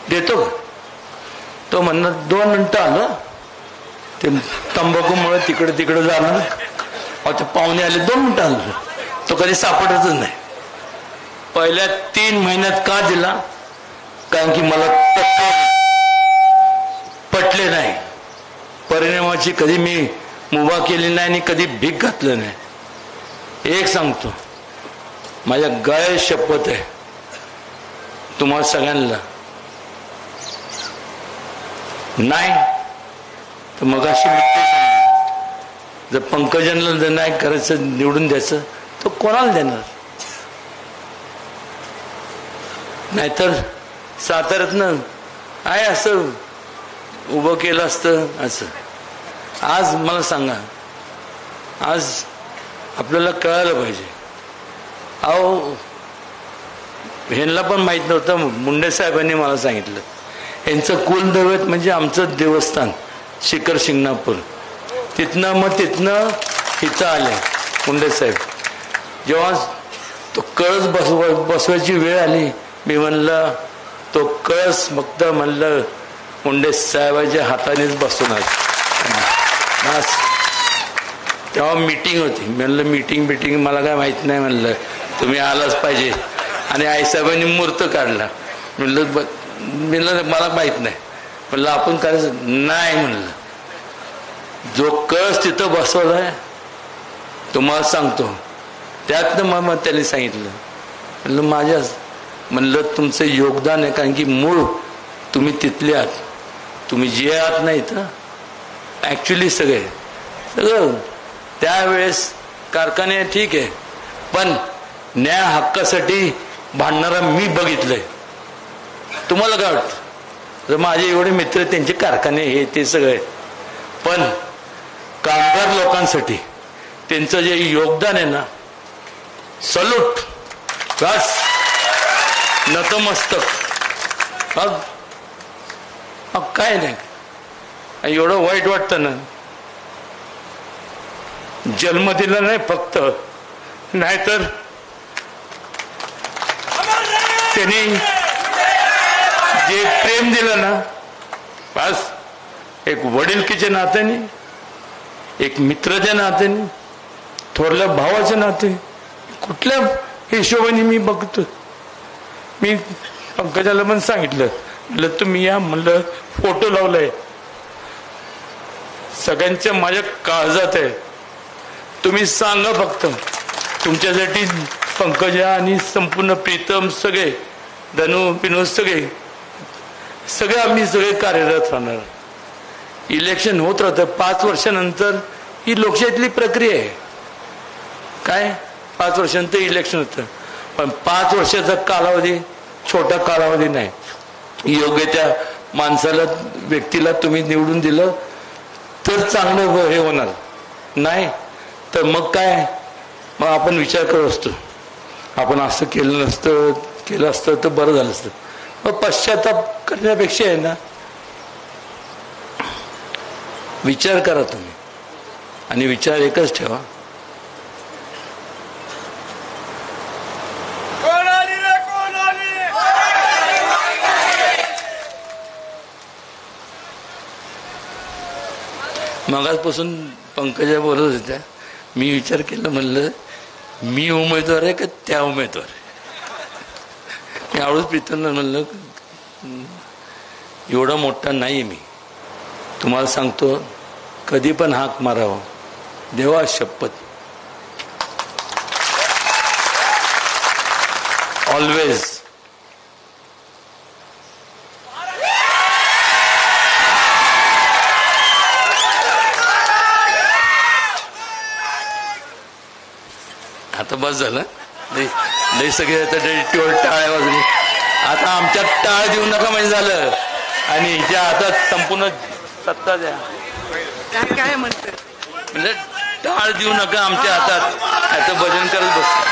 देतो का? तो म्हणणार 2 मिनिटं आलं, ते तंबाखूमुळे तिकडे झालं, ते पाहुणे आले 2 मिनिटं आलं, तो कधी सापडतच नाही. पहिल्या 3 महिन्यात का दिला? कारण की मला पटले नाही. परिणामाची कधी मी मुभा केली नाही आणि कधी भीक घातलं नाही. एक सांगतो, माझ्या गळ्यात शपथ आहे तुम्हाला सगळ्यांना, नाही तर मग अशी जर पंकजांना जर नाही करायचं, निवडून द्यायचं, तो कोणाला देणार? नाहीतर साताऱ्यातनं आहे असं उभं केलं असतं असं. आज मला सांगा, आज आपल्याला कळायला पाहिजे. अहो, ह्यांना पण माहित नव्हतं, मुंडे साहेबांनी मला सांगितलं. यांचं कुलदैवत म्हणजे आमचं देवस्थान शिखर शिंगणापूर, तिथनं इथं आले मुंडे साहेब. जेव्हा तो कळस बसवायची वेळ आली, मी म्हणलं तो कळस फक्त म्हणलं मुंडे साहेबांच्या हातानेच बसवणार. तेव्हा मीटिंग होती, म्हणलं मीटिंग मला काय माहित नाही, म्हणलं तुम्ही आलाच पाहिजे. आणि आईसाहेबांनी मुहूर्त काढला. म्हणलं मला माहित नाही, म्हणलं आपण करायचं नाही. म्हणलं जो कळस तिथं बसवलाय तुम्हाला सांगतो, त्यातनं मग त्यांनी सांगितलं, म्हणलं म्हणलं तुमचं योगदान आहे, कारण की मूळ तुम्ही तिथले आहात, तुम्ही जे आहात नाही तर ऍक्च्युली सगळं त्यावेळेस कारखाने ठीक आहे, पण न्याय हक्कासाठी भांडणारा मी बघितलंय. तुम्हाला काय वाटतं? माझे एवढे मित्र, त्यांचे कारखाने हे ते सगळे, पण कामगार लोकांसाठी त्यांचं जे योगदान आहे ना, सल्यूट, बस नतमस्तक. काय नाही, एवढं वाईट वाटतं ना. जन्म दिला नाही फक्त, नाहीतर त्यांनी जे प्रेम दिलं ना, बस एक वडीलकीच्या नात्याने, एक मित्राच्या नात्याने, थोरल्या भावाच्या नाते, कुठल्या हिशोबाने मी बघतो. मी पंकजाला पण सांगितलं, म्हणलं तुम्ही या, म्हणलं फोटो लावलाय, सगळ्यांच्या माझ्या काळजात आहे, तुम्ही सांगा फक्त तुमच्यासाठी पंकजा आणि संपूर्ण प्रीतम सगळे धनु विनोद सगळे आम्ही सगळे कार्यरत राहणार. इलेक्शन होत राहतं 5 वर्षानंतर. ही लोकशाहीतली प्रक्रिया आहे. काय 5 वर्षानंतर इलेक्शन होतं, पण 5 वर्षाचा कालावधी छोटा कालावधी नाही. योग्य त्या माणसाला व्यक्तीला तुम्ही निवडून दिलं तर चांगलं हे होणार, नाही तर मग काय, मग आपण विचार करत असतो आपण असं केलं असतं तर बरं झालं असतं. मग पश्चाताप करण्यापेक्षा आहे ना, विचार करा तुम्ही आणि विचार एकच ठेवा, मगाचपासून पंकजा बोलत होत्या. मी विचार केला, म्हणलं मी उमेदवार आहे का त्या उमेदवार आहे. मी आवडूच प्रीतमला म्हणलं एवढा मोठा नाही मी, तुम्हाला सांगतो कधी पण हाक मारावं, देवा शपथ, ऑलवेज. आता बस झालं, लई सगळे आता टाळ्या वाजली. आता आमच्यात टाळ देऊ नका म्हणजे झालं, आणि ज्या हातात संपूर्ण सत्ता द्या. काय म्हणते म्हणजे टाळ देऊ नका आमच्या हातात, आता भजन करत बस.